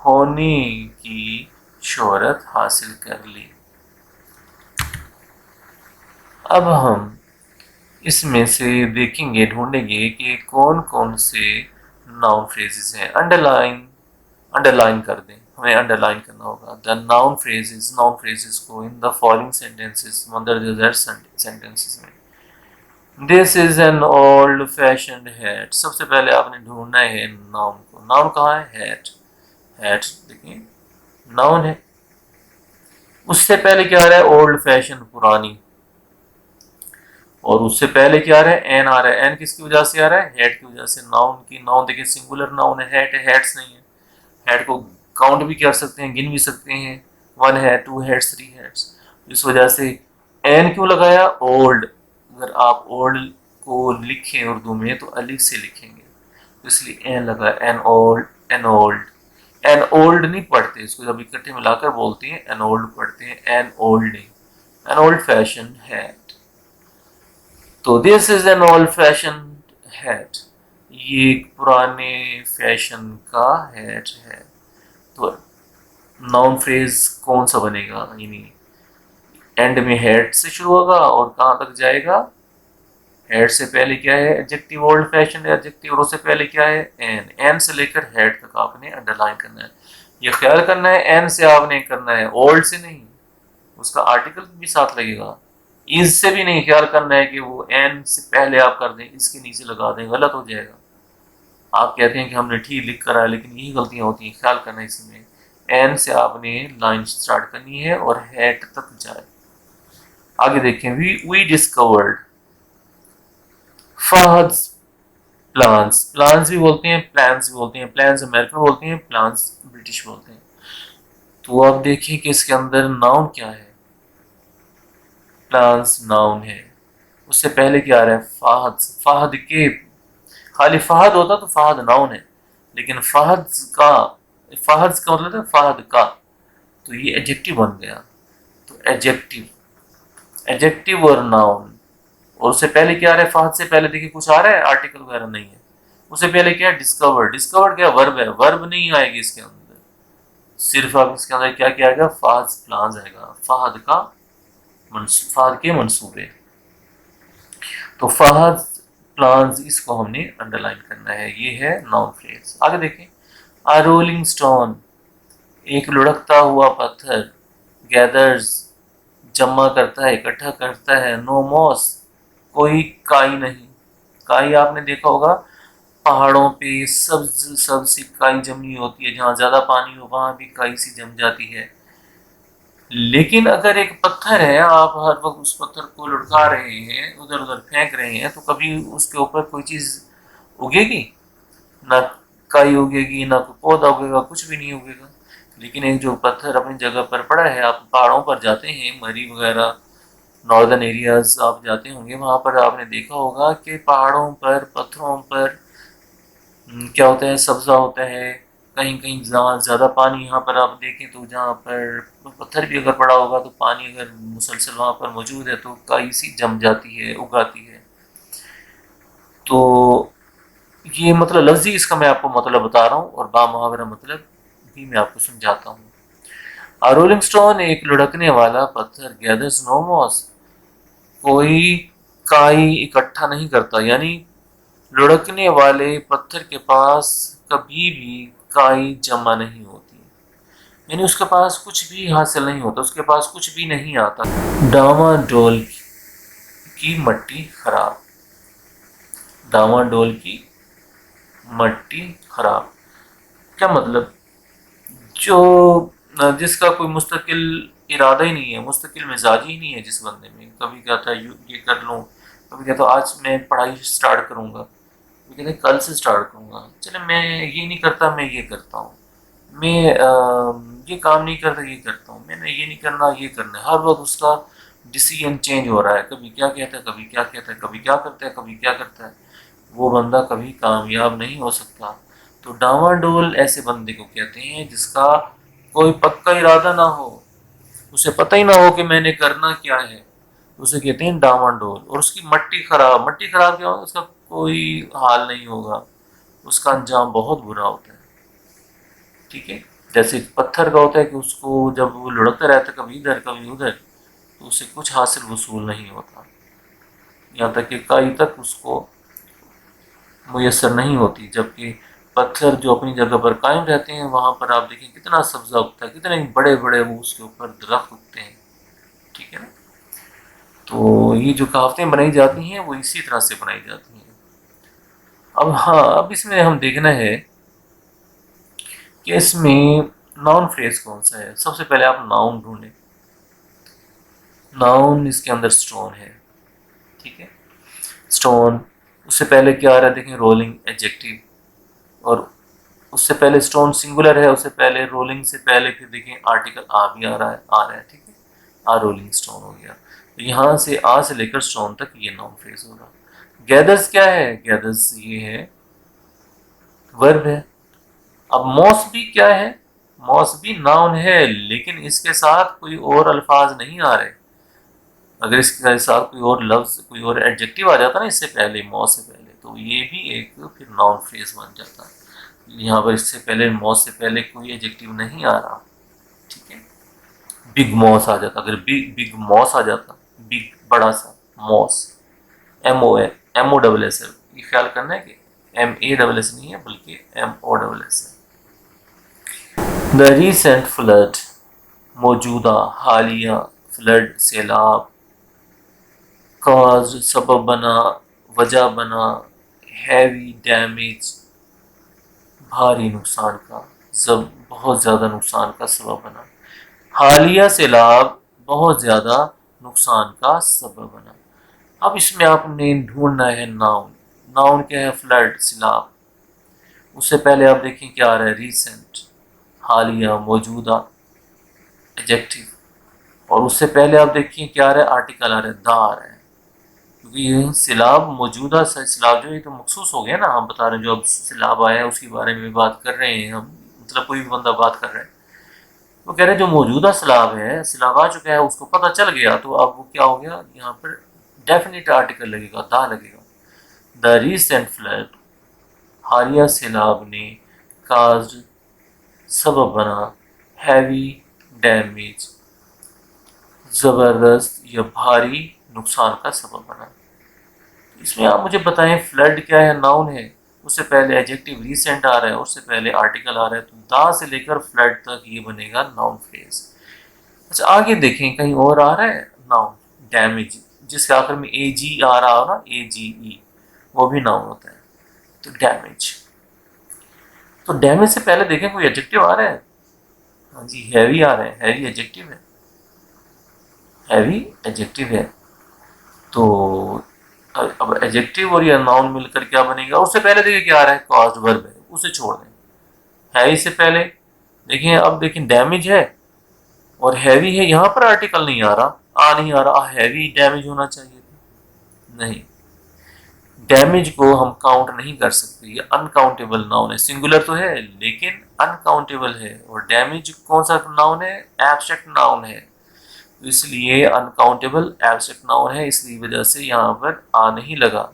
होने की शोहरत हासिल कर ली। अब हम इसमें से देखेंगे, ढूंढेंगे कि कौन कौन से नाउन फ्रेजेस हैं। अंडरलाइन, अंडरलाइन कर दें, हमें अंडरलाइन करना होगा। The noun phrases, noun phrases को इन द फॉलोइंग सेंटेंसेस, मदर सेंटेंसेस में। This is an old fashion hat. सबसे पहले आपने ढूंढना है नाउन को। नाउन कहाँ है? हैट। हैट देखिए नाउन है। उससे पहले क्या आ रहा है? ओल्ड फैशन, पुरानी। और उससे पहले क्या आ रहा है? एन आ रहा है। एन किसकी वजह से आ रहा है? हेड की वजह से। नाउन की, नाउन देखिए सिंगुलर नाउन है, हेड है, हेड्स नहीं है। हेड को काउंट भी कर सकते हैं, गिन भी सकते हैं, वन है, टू हेड्स, थ्री हेड्स। इस वजह से एन क्यों लगाया? ओल्ड। अगर आप ओल्ड को लिखें उर्दू में तो अलिफ से लिखेंगे, तो इसलिए एन लगा। An old, an old. N old नहीं पढ़ते इसको, जब इकट्ठे मिलाकर बोलते हैं एन ओल्ड पढ़ते हैं, एन ओल्ड नहीं। An old fashion hat. तो this is an old fashion hat. ये एक पुराने फैशन का हैट है। तो नाउन फ्रेज कौन सा बनेगा? यानी एंड में हैट से शुरू होगा और कहाँ तक जाएगा? हेड से पहले क्या है? Adjective, old fashion adjective. और उससे पहले क्या है? एन। एन से लेकर हेड तक आपने अंडरलाइन करना है। ये ख्याल करना है एन से आपने करना है, ओल्ड से नहीं। उसका आर्टिकल भी साथ लगेगा। इज से भी नहीं ख्याल करना है कि वो एन से पहले आप कर दें, इसके नीचे लगा दें, गलत हो जाएगा। आप कहते हैं कि हमने ठीक लिख कर आया, लेकिन यही गलतियां होती हैं। ख्याल करना है इसमें, एन से आपने लाइन स्टार्ट करनी है और हेड तक जाए। आगे देखें, we discovered Fahad plans. Plans भी बोलते हैं, प्लान्स भी बोलते हैं। प्लान्स अमेरिकन बोलते हैं, प्लान्स ब्रिटिश बोलते हैं। तो आप देखिए कि इसके अंदर नाउन क्या है? प्लान्स नाउन है। उससे पहले क्या आ रहा है? फाहद। फाहद के खाली फहद होता तो फहद नाउन है, लेकिन फहद का मतलब है फहद का, तो ये एडजेक्टिव बन गया। तो एडजेक्टिव और नाउन, और उससे पहले क्या आ रहा है, फहद से पहले देखिए कुछ आ रहा है, आर्टिकल वगैरह नहीं है। उससे पहले क्या है, डिस्कवर। डिस्कवर क्या, वर्ब है, वर्ब नहीं आएगी इसके अंदर, सिर्फ आप इसके अंदर क्या क्या आएगा, फहद प्लान आएगा, फहद के मंसूबे। तो फहद प्लान्स, इसको हमने अंडरलाइन करना है, ये है नाउन फ्रेज। आगे देखें, अ रोलिंग स्टोन, एक लुढ़कता हुआ पत्थर, गैदर्स, जमा करता है, इकट्ठा करता है, नो मॉस, कोई काई नहीं। काई आपने देखा होगा पहाड़ों पे सब्ज सब्ज सी काई जमी होती है, जहाँ ज्यादा पानी हो वहां भी काई सी जम जाती है। लेकिन अगर एक पत्थर है, आप हर वक्त उस पत्थर को लुढ़का रहे हैं, उधर उधर फेंक रहे हैं, तो कभी उसके ऊपर कोई चीज उगेगी? ना काई उगेगी, ना कोई पौधा उगेगा, कुछ भी नहीं उगेगा। लेकिन एक जो पत्थर अपनी जगह पर पड़ा है, आप पहाड़ों पर जाते हैं, मरी वगैरह नॉर्दर्न एरियाज आप जाते होंगे, वहां पर आपने देखा होगा कि पहाड़ों पर, पत्थरों पर क्या होता है, सब्जा होता है। कहीं कहीं जहाँ ज़्यादा पानी, यहाँ पर आप देखें तो जहाँ पर पत्थर भी अगर पड़ा होगा, तो पानी अगर मुसलसल वहाँ पर मौजूद है, तो काई सी जम जाती है, उगाती है। तो ये मतलब लफ्जी इसका मैं आपको मतलब बता रहा हूँ, और बामुहावरा मतलब भी मैं आपको समझाता हूँ। रोलिंग स्टोन, एक लुढ़कने वाला पत्थर, गैदर्स नो मॉस, कोई काई इकट्ठा नहीं करता, यानी लुढ़कने वाले पत्थर के पास कभी भी काई जमा नहीं होती, यानी उसके पास कुछ भी हासिल नहीं होता, उसके पास कुछ भी नहीं आता। डामाडोल की मट्टी खराब, डामाडोल की मट्टी खराब, क्या मतलब, जो जिसका कोई मुस्तकिल इरादा ही नहीं है, मुस्तकिल मिजाज ही नहीं है जिस बंदे में, कभी कहता है ये कर लूँ, कभी कहता है आज मैं पढ़ाई स्टार्ट करूँगा, कभी कहता है कल से स्टार्ट करूँगा, चले मैं ये नहीं करता, मैं ये करता हूँ, मैं ये काम नहीं करता, ये करता हूँ, मैंने ये नहीं करना, ये करना है। हर वक्त उसका डिसीजन चेंज हो रहा है, कभी क्या कहता है, कभी क्या कहता है, कभी क्या करता है, कभी क्या करता है। वो बंदा कभी कामयाब नहीं हो सकता। तो डावाडोल ऐसे बंदे को कहते हैं जिसका कोई पक्का इरादा ना हो, उसे पता ही ना हो कि मैंने करना क्या है, उसे कहते हैं डावाडोल। और उसकी मट्टी खराब, मट्टी खराब क्या होगा, उसका कोई हाल नहीं होगा, उसका अंजाम बहुत बुरा होता है। ठीक है, जैसे पत्थर का होता है कि उसको जब वो लुढ़कता रहता है कभी इधर कभी उधर, तो उसे कुछ हासिल वसूल नहीं होता, यहाँ तक कि काई तक उसको मुयसर नहीं होती। जबकि पत्थर जो अपनी जगह पर कायम रहते हैं, वहाँ पर आप देखें कितना सब्जा उगता है, कितने बड़े बड़े वो उसके ऊपर दरख्त उगते हैं। ठीक है ना, तो ये जो कहावतें बनाई जाती हैं वो इसी तरह से बनाई जाती हैं। अब हाँ, अब इसमें हम देखना है कि इसमें नाउन फ्रेज कौन सा है। सबसे पहले आप नाउन ढूंढें, नाउन इसके अंदर स्टोन है। ठीक है, स्टोन, उससे पहले क्या आ रहा है देखें, रोलिंग एडजेक्टिव, और उससे पहले स्टोन सिंगुलर है, उससे पहले रोलिंग से पहले फिर देखें आर्टिकल आ भी आ रहा है। ठीक है, आ रोलिंग स्टोन हो गया, तो यहाँ से आ से लेकर स्टोन तक ये नाउन फ्रेज होगा। गैदर्स क्या है, गैदर्स ये है वर्ब है। अब मॉस भी क्या है, मॉस भी नाउन है, लेकिन इसके साथ कोई और अल्फाज नहीं आ रहे। अगर इसके साथ कोई और लफ्ज, कोई और एडजेक्टिव आ जाता ना इससे पहले, मॉस से पहले, तो ये भी एक फिर नाउन फ्रेज बन जाता। यहाँ पर इससे पहले, मॉस से पहले कोई एडजेक्टिव नहीं आ रहा। ठीक है, बिग मॉस आ जाता, अगर बिग बिग मॉस आ जाता, बिग बड़ा सा मॉस, MOSS है, ये ख्याल करना है कि MASS नहीं है, बल्कि MOSS है। द रीसेंट फ्लड, मौजूदा, हालिया, फ्लड सैलाब, कॉज सबब बना, वजह बना, हैवी डैमेज, भारी नुकसान का, जब बहुत ज़्यादा नुकसान का सबब बना। हालिया सैलाब बहुत ज़्यादा नुकसान का सबब बना। अब इसमें आपने ढूंढना है नाउन। नाउन क्या है, फ्लड, सैलाब। उससे पहले आप देखें क्या आ रहा है, रिसेंट, हालिया, मौजूदा, एडजेक्टिव। और उससे पहले आप देखिए क्या आ रहा है, आर्टिकल आ रहा है, दा आ रहा है। क्योंकि ये सिलाब मौजूदा सिलाब जो है तो मखसूस हो गया ना, हम बता रहे हैं जो अब सिलाब आया है उसके बारे में बात कर रहे हैं हम, मतलब कोई भी बंदा बात कर रहा है, वो कह रहे हैं जो मौजूदा सिलाब है, सिलाब आ चुका है, उसको पता चल गया, तो अब वो क्या हो गया, यहाँ पर डेफिनेट आर्टिकल लगेगा, दा लगेगा। द रीसेंट फ्लड, हालिया सैलाब ने काज्ड, सबब बना, हैवी डैमेज, ज़बरदस्त या भारी नुकसान का सबब बना। इसमें आप मुझे बताएं फ्लड क्या है, नाउन है, उससे पहले एडजेक्टिव रीसेंट आ रहा है, उससे पहले आर्टिकल आ रहा है, तो दा से लेकर फ्लड तक ये बनेगा नाउन फ्रेज। अच्छा आगे देखें कहीं और आ रहा है नाउन, डैमेज, जिसके आखिर में ए जी आ रहा हो ना, ए जी ई, वो भी नाउन होता है। तो डैमेज, तो डैमेज से पहले देखें कोई एडजेक्टिव आ रहा है, हाँ जी हैवी आ रहा है, हैवी एडजेक्टिव है, हैवी एडजेक्टिव है। तो अब एडजेक्टिव और ये नाउन मिलकर क्या बनेगा, उससे पहले देखिए क्या आ रहा है, कॉज्ड वर्ब है, उसे छोड़ दें, हैवी से पहले देखिए, अब देखिए डैमेज है और हैवी है, यहाँ पर आर्टिकल नहीं आ रहा, नहीं आ रहा, हैवी डैमेज होना चाहिए था, नहीं, डैमेज को हम काउंट नहीं कर सकते, ये अनकाउंटेबल नाउन है, सिंगुलर तो है लेकिन अनकाउंटेबल है, और डैमेज कौन सा नाउन है, एब्स्ट्रैक्ट नाउन है, तो इसलिए अनकाउंटेबल एब्स्ट्रैक्ट नाउन है, इसलिए वजह से यहाँ पर आ नहीं लगा।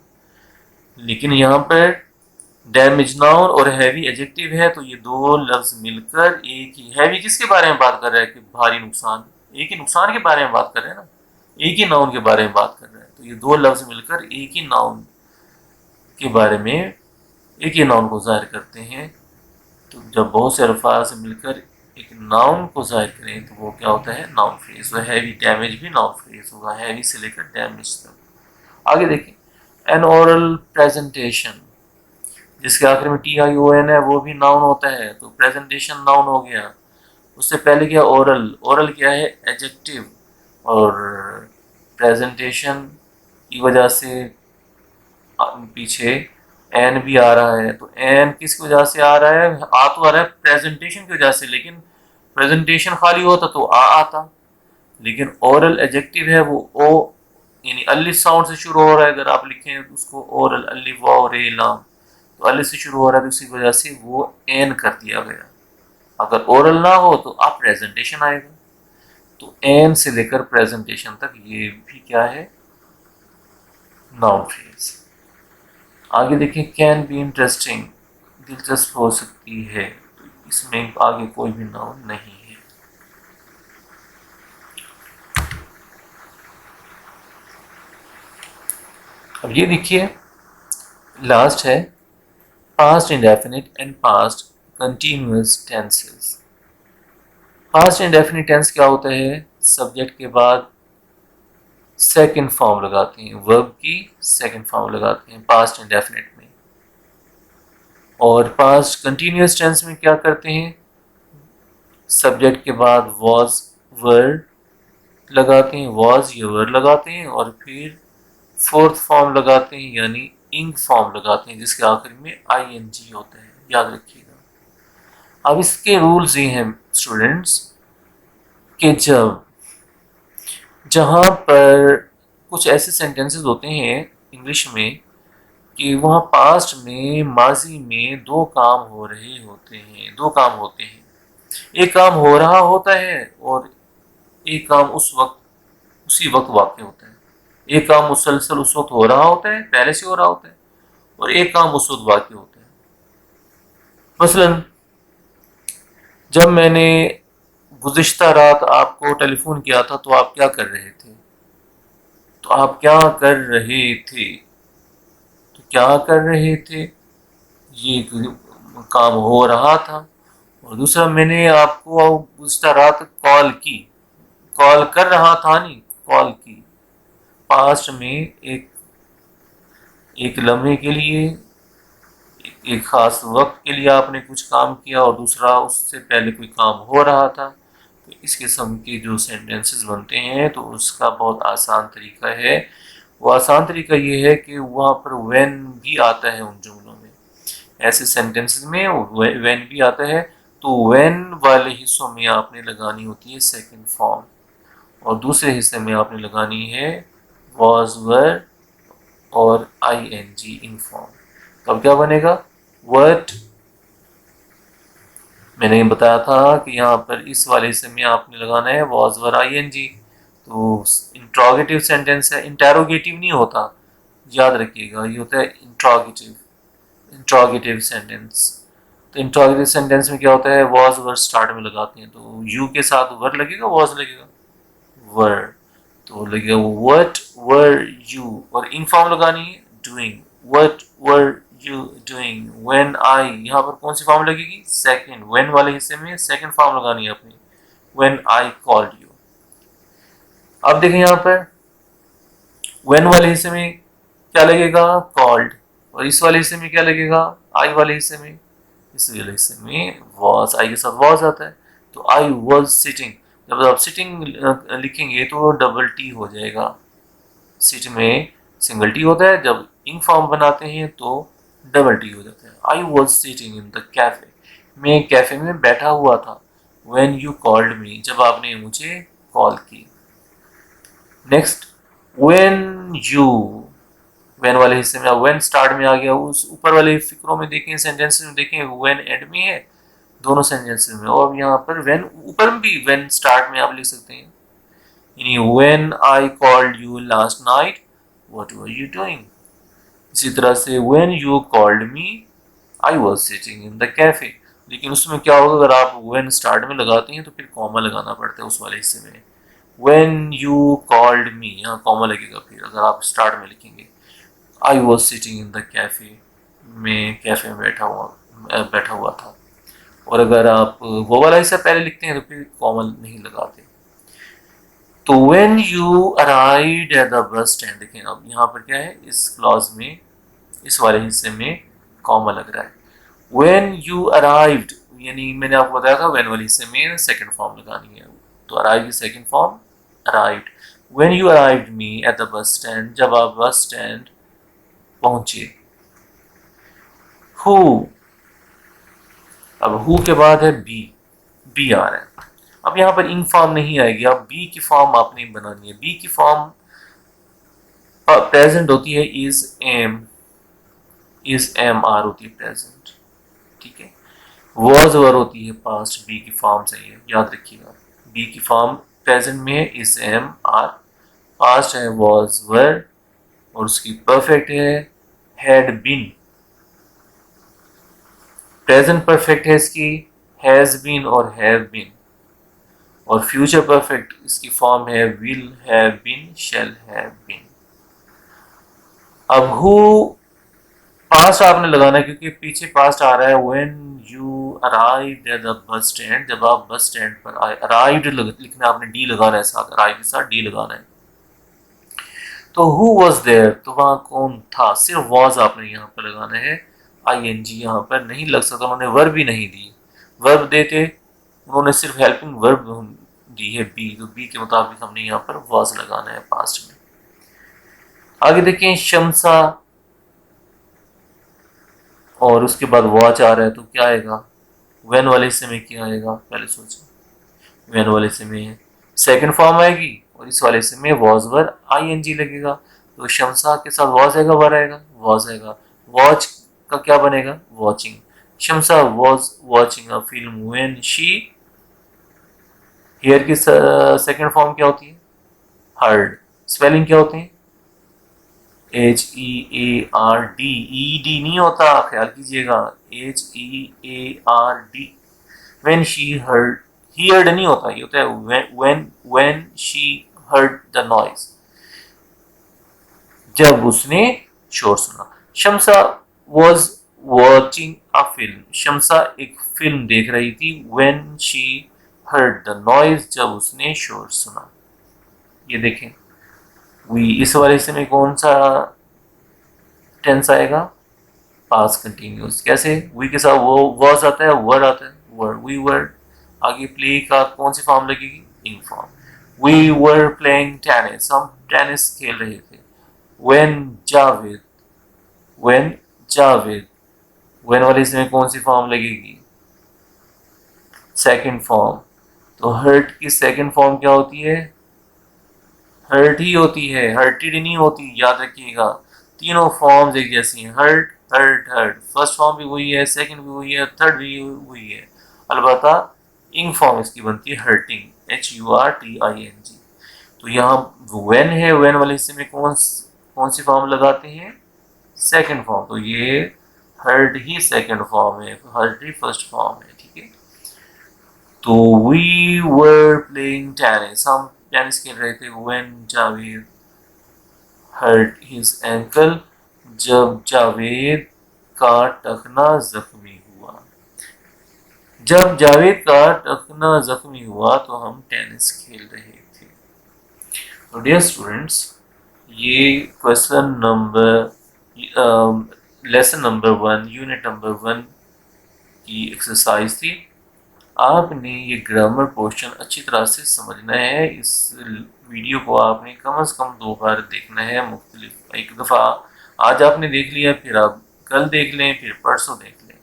लेकिन यहाँ पर डैमेज नाउन और हैवी एडजेक्टिव है, तो ये दो लफ्ज मिलकर एक ही, हैवी किसके बारे में बात कर रहा है कि भारी नुकसान, एक ही नुकसान के बारे में बात कर रहे हैं ना, एक ही नाउन के बारे में बात कर रहे हैं, तो ये दो लफ्ज मिलकर एक ही नाउन के बारे में, एक ही नाउन को जाहिर करते हैं। तो जब बहुत से अल्फाज मिलकर एक नाउन को जाहिर करें तो वो क्या होता है, नाउन फ्रेज। तो हैवी डैमेज भी नाउन फ्रेज होगा, हैवी से लेकर डैमेज तक। आगे देखिए, एन ओरल प्रेजेंटेशन, जिसके आखिर में टी आई ओ एन है, वो भी नाउन होता है, तो प्रेजेंटेशन नाउन हो गया। उससे पहले क्या, ओरल, ओरल क्या है, एडजेक्टिव, और प्रेजेंटेशन की वजह से पीछे एन भी आ रहा है, तो एन किसकी वजह से आ रहा है, आ तो आ रहा है प्रेजेंटेशन की वजह से, लेकिन प्रेजेंटेशन खाली होता तो आ आता, लेकिन ओरल एडजेक्टिव है, वो ओ यानी अलिफ साउंड से शुरू हो रहा है, अगर आप लिखें उसको ओरल, अलिफ वाव रे लाम, तो अलिफ से शुरू हो रहा है, तो इसी वजह से वो एन कर दिया गया। अगर ओरल ना हो तो आप प्रेजेंटेशन आएगा, तो एन से लेकर प्रेजेंटेशन तक ये भी क्या है, नाउन फ्रेज। आगे देखिए, कैन बी इंटरेस्टिंग, दिलचस्प हो सकती है, तो इसमें आगे कोई भी नाउन नहीं है। अब ये देखिए लास्ट है past indefinite and past continuous tenses. Past indefinite tense क्या होता है, सब्जेक्ट के बाद सेकंड फॉर्म लगाते हैं, वर्ब की सेकंड फॉर्म लगाते हैं पास्ट इंडेफिनिट में। और पास्ट कंटिन्यूअस टेंस में क्या करते हैं, सब्जेक्ट के बाद वॉज वर लगाते हैं, वॉज या वर लगाते हैं, और फिर फोर्थ फॉर्म लगाते हैं यानी इंग फॉर्म लगाते हैं, जिसके आखिर में आई एन जी होता है, याद रखिएगा। अब इसके रूल्स ये हैं स्टूडेंट्स, कि जहाँ पर कुछ ऐसे सेंटेंसेस होते हैं इंग्लिश में कि वहाँ पास्ट में, माजी में दो काम हो रहे होते हैं, दो काम होते हैं, एक काम हो रहा होता है और एक काम उस वक्त, उसी वक्त वाक़ होता है। एक काम मुसलसल उस वक्त हो रहा होता है, पहले से हो रहा होता है, और एक काम उस वक्त वाक़ होता है। मसलन जब मैंने गुज़िश्ता रात आपको टेलीफोन किया था तो आप क्या कर रहे थे, तो आप क्या कर रहे थे, तो क्या कर रहे थे, ये काम हो रहा था। और दूसरा, मैंने आपको गुज़िश्ता रात कॉल की, कॉल कर रहा था नहीं, कॉल की, पास्ट में एक लम्हे के लिए, एक खास वक्त के लिए आपने कुछ काम किया, और दूसरा उससे पहले कोई काम हो रहा था। तो इस किस्म के जो सेंटेंसेस बनते हैं तो उसका बहुत आसान तरीका है, वो आसान तरीका ये है कि वहाँ पर व्हेन भी आता है उन जुमलों में, ऐसे सेंटेंसेस में व्हेन भी आता है, तो व्हेन वाले हिस्सों में आपने लगानी होती है सेकंड फॉर्म, और दूसरे हिस्से में आपने लगानी है वॉज वर और ing इन फॉर्म। तो अब क्या बनेगा, व्हाट, मैंने बताया था कि यहाँ पर इस वाले हिस्से में आपने लगाना है वॉज वर ing। तो इंट्रोगेटिव सेंटेंस है, इंटेरोगेटिव नहीं होता, याद रखिएगा, ये होता है इंट्रोगेटिव, इंट्रोगेटिव सेंटेंस। तो इंट्रोगेटिव सेंटेंस में क्या होता है, वॉज वर स्टार्ट में लगाते हैं, तो यू के साथ वर लगेगा, वॉज लगेगा, वर, तो लगेगा व्हाट वर यू, और इन फॉर्म लगानी है doing, what were you doing when I, यहाँ पर कौन सी फॉर्म लगेगी, सेकंड, व्हेन वाले हिस्से में सेकंड फॉर्म लगानी है अपनी, व्हेन आई कॉल्ड यू। अब देखें यहाँ पर व्हेन वाले हिस्से में क्या लगेगा, कॉल्ड, और इस वाले हिस्से में क्या लगेगा, आई वाले हिस्से में, इस वाले हिस्से में वॉज, आई के साथ वॉज आता है, तो आई वॉज सिटिंग। जब आप सिटिंग लिखेंगे तो डबल टी हो जाएगा, सिट में सिंगल टी होता है, जब इंग फॉर्म बनाते हैं तो डबल टी हो जाता है। I was sitting in the cafe, मैं कैफे में बैठा हुआ था, व्हेन यू कॉल्ड मी, जब आपने मुझे कॉल की। नेक्स्ट, व्हेन यू, व्हेन वाले हिस्से में व्हेन स्टार्ट में आ गया, उस ऊपर वाले फिक्रों में देखें, सेंटेंसेस में देखें, व्हेन एंड में है दोनों सेंटेंसेस में, और यहाँ पर व्हेन ऊपर में भी व्हेन स्टार्ट में आप लिख सकते हैं, यानी when I called you last night what were you doing. इसी तरह से when you called me I was sitting in the cafe, लेकिन उसमें क्या होगा, अगर आप व्हेन स्टार्ट में लगाते हैं तो फिर कॉमा लगाना पड़ता है उस वाले हिस्से में, व्हेन यू कॉल्ड मी, यहाँ कॉमा लगेगा फिर अगर आप स्टार्ट में लिखेंगे, I was sitting in the cafe, मैं कैफे में बैठा हुआ था, और अगर आप वो वाला हिस्सा पहले लिखते हैं तो फिर कॉमा नहीं लगाते। तो when you arrived at the bus stand, देखें अब यहाँ पर क्या है, इस क्लॉज में इस वाले हिस्से में कॉमा लग रहा है, व्हेन यू अराइव्ड, यानी मैंने आपको बताया था व्हेन वाले हिस्से में सेकंड फॉर्म लगानी है, तो अराइव की second form arrived, when you arrived me at the bus stand, जब आप बस स्टैंड पहुंचे। हु, अब हु के बाद है बी, बी आ रहा है, अब यहाँ पर इन फॉर्म नहीं आएगी, अब बी की फॉर्म आपने बनानी है, बी की फॉर्म प्रेजेंट होती है इज एम आर होती है प्रेजेंट, ठीक है, वॉज वर होती है पास्ट, बी की फॉर्म सही है, याद रखिएगा, बी की फॉर्म प्रेजेंट में है इज एम आर, पास्ट है वॉज वर, और उसकी परफेक्ट है हैड बीन, प्रेजेंट परफेक्ट है इसकी हैज बीन और हैव बीन, और फ्यूचर परफेक्ट इसकी फॉर्म है will have been, shall have been. अब हु पास्ट आपने लगाना है क्योंकि पीछे पास्ट आ रहा है, when you arrived at the bus stand, जब आप बस स्टैंड पर आए, अराइव्ड लिखना आपने डी लगाना है साथ, अराइव के साथ डी लगाना है। तो हु वॉज देयर, तो वहां कौन था, सिर्फ वॉज आपने यहाँ पर लगाना है, आई एन जी यहाँ पर नहीं लग सकता, उन्होंने वर्ब भी नहीं दी, वर्ब देते उन्होंने सिर्फ हेल्पिंग वर्ब दी है बी, तो बी के मुताबिक हमने यहाँ पर वॉज लगाना है पास्ट में। आगे देखें शमसा, और उसके बाद वॉच आ रहा है, तो क्या आएगा, वेन वाले हिस्से में क्या आएगा, पहले सोचो, वेन वाले हिस्से में सेकंड फॉर्म आएगी, और इस वाले हिस्से में was were I N G लगेगा, तो शमसा के साथ वॉज आएगा, वर आएगा, वॉज आएगा, वॉच का क्या बनेगा, watching, Shamsa was watching a film when she, here की सेकंड फॉर्म क्या होती है, हर्ड, स्पेलिंग क्या होते हैं, HEARD, ED नहीं होता, ख्याल कीजिएगा, HEARD, when she heard नहीं होता, ये होता है when she heard the noise, जब उसने शोर सुना। Shamsa was watching a film, Shamsa एक फिल्म देख रही थी, when she heard the noise, जब उसने शोर सुना। ये देखें, वी इस वाले हिस्से में कौन सा टेंस आएगा, पास्ट कंटिन्यूस, कैसे, वी के साथ वो वॉज आता है, वर आता है, वर, वी वर, आगे प्ले का कौन सी फॉर्म लगेगी, इन form, we were playing tennis, हम टेनिस खेल रहे थे, when Javed, when Javed, when वाले इसमें कौन सी फॉर्म लगेगी, सेकंड फॉर्म, तो हर्ट की सेकंड फॉर्म क्या होती है, हर्ट ही होती है, हर्टेड नहीं होती, याद रखिएगा, तीनों फॉर्म्स एक जैसी हैं, hurt hurt hurt, first form भी वही है, सेकंड भी वही है, थर्ड भी वही है, अलबत्ता इंग फॉर्म इसकी बनती है हर्टिंग, HURTING। तो यहाँ वेन है, वेन वाले हिस्से में कौन सी फॉर्म लगाते हैं, सेकंड फॉर्म, तो ये हर्ट ही सेकंड फॉर्म है, हर्ट ही फर्स्ट फॉर्म है, ठीक है। तो वी वर प्लेइंग टेनिस, हम टेनिस खेल रहे थे, when Javed hurt his ankle, जब जावेद का टखना जख्मी हुआ। जब जावेद का टखना जख्मी हुआ तो हम टेनिस खेल रहे थे। तो डियर स्टूडेंट्स, ये question number lesson number 1 unit number 1 की एक्सरसाइज थी। आपने ये ग्रामर पोर्शन अच्छी तरह से समझना है। इस वीडियो को आपने कम से कम 2 बार देखना है, मुख्तलिफ, एक दफ़ा आज आपने देख लिया, फिर आप कल देख लें, फिर परसों देख लें,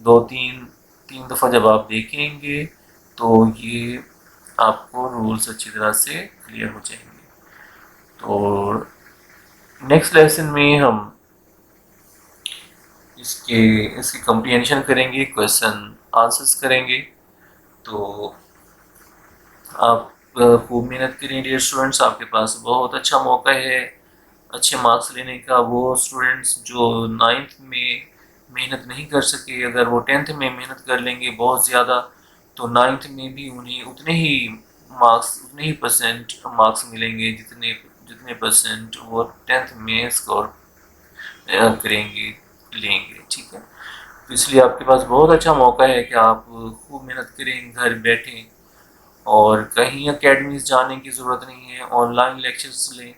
2-3 दफ़ा जब आप देखेंगे तो ये आपको रूल्स अच्छी तरह से क्लियर हो जाएंगे। तो नेक्स्ट लेसन में हम इसकी कंप्रीहेंशन करेंगे, क्वेश्चन आंसर्स करेंगे। तो आप खूब मेहनत करें डियर स्टूडेंट्स, आपके पास बहुत अच्छा मौका है अच्छे मार्क्स लेने का। वो स्टूडेंट्स जो 9th में मेहनत नहीं कर सके, अगर वो 10th में मेहनत कर लेंगे बहुत ज़्यादा, तो 9th में भी उन्हें उतने ही मार्क्स, उतने ही परसेंट मार्क्स मिलेंगे जितने जितने परसेंट वो 10th में स्कोर करेंगे, लेंगे, ठीक है। तो इसलिए आपके पास बहुत अच्छा मौका है कि आप खूब मेहनत करें, घर बैठें, और कहीं अकेडमीज जाने की ज़रूरत नहीं है, ऑनलाइन लेक्चर्स लें।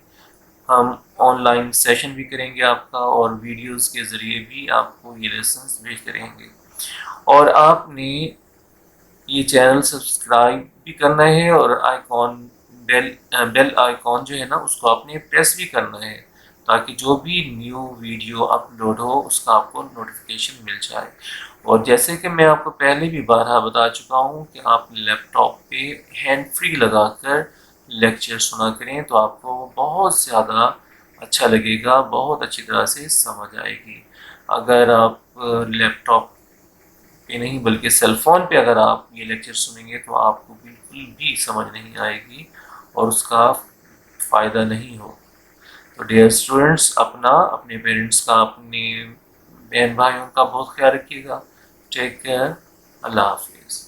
हम ऑनलाइन सेशन भी करेंगे आपका, और वीडियोस के ज़रिए भी आपको ये लेसन्स भेजते रहेंगे। और आपने ये चैनल सब्सक्राइब भी करना है, और आइकॉन बेल आइकॉन जो है ना, उसको आपने प्रेस भी करना है, ताकि जो भी न्यू वीडियो अपलोड हो उसका आपको नोटिफिकेशन मिल जाए। और जैसे कि मैं आपको पहले भी बारहा बता चुका हूँ कि आप लैपटॉप पे हैंड फ्री लगाकर लेक्चर सुना करें, तो आपको बहुत ज़्यादा अच्छा लगेगा, बहुत अच्छी तरह से समझ आएगी। अगर आप लैपटॉप पे नहीं बल्कि सेल फोन पे अगर आप ये लेक्चर सुनेंगे तो आपको बिल्कुल भी समझ नहीं आएगी और उसका फ़ायदा नहीं हो। तो डियर स्टूडेंट्स, अपना, अपने पेरेंट्स का, अपने बहन भाइयों का बहुत ख्याल रखिएगा। Take care. अल्लाह हाफिज़।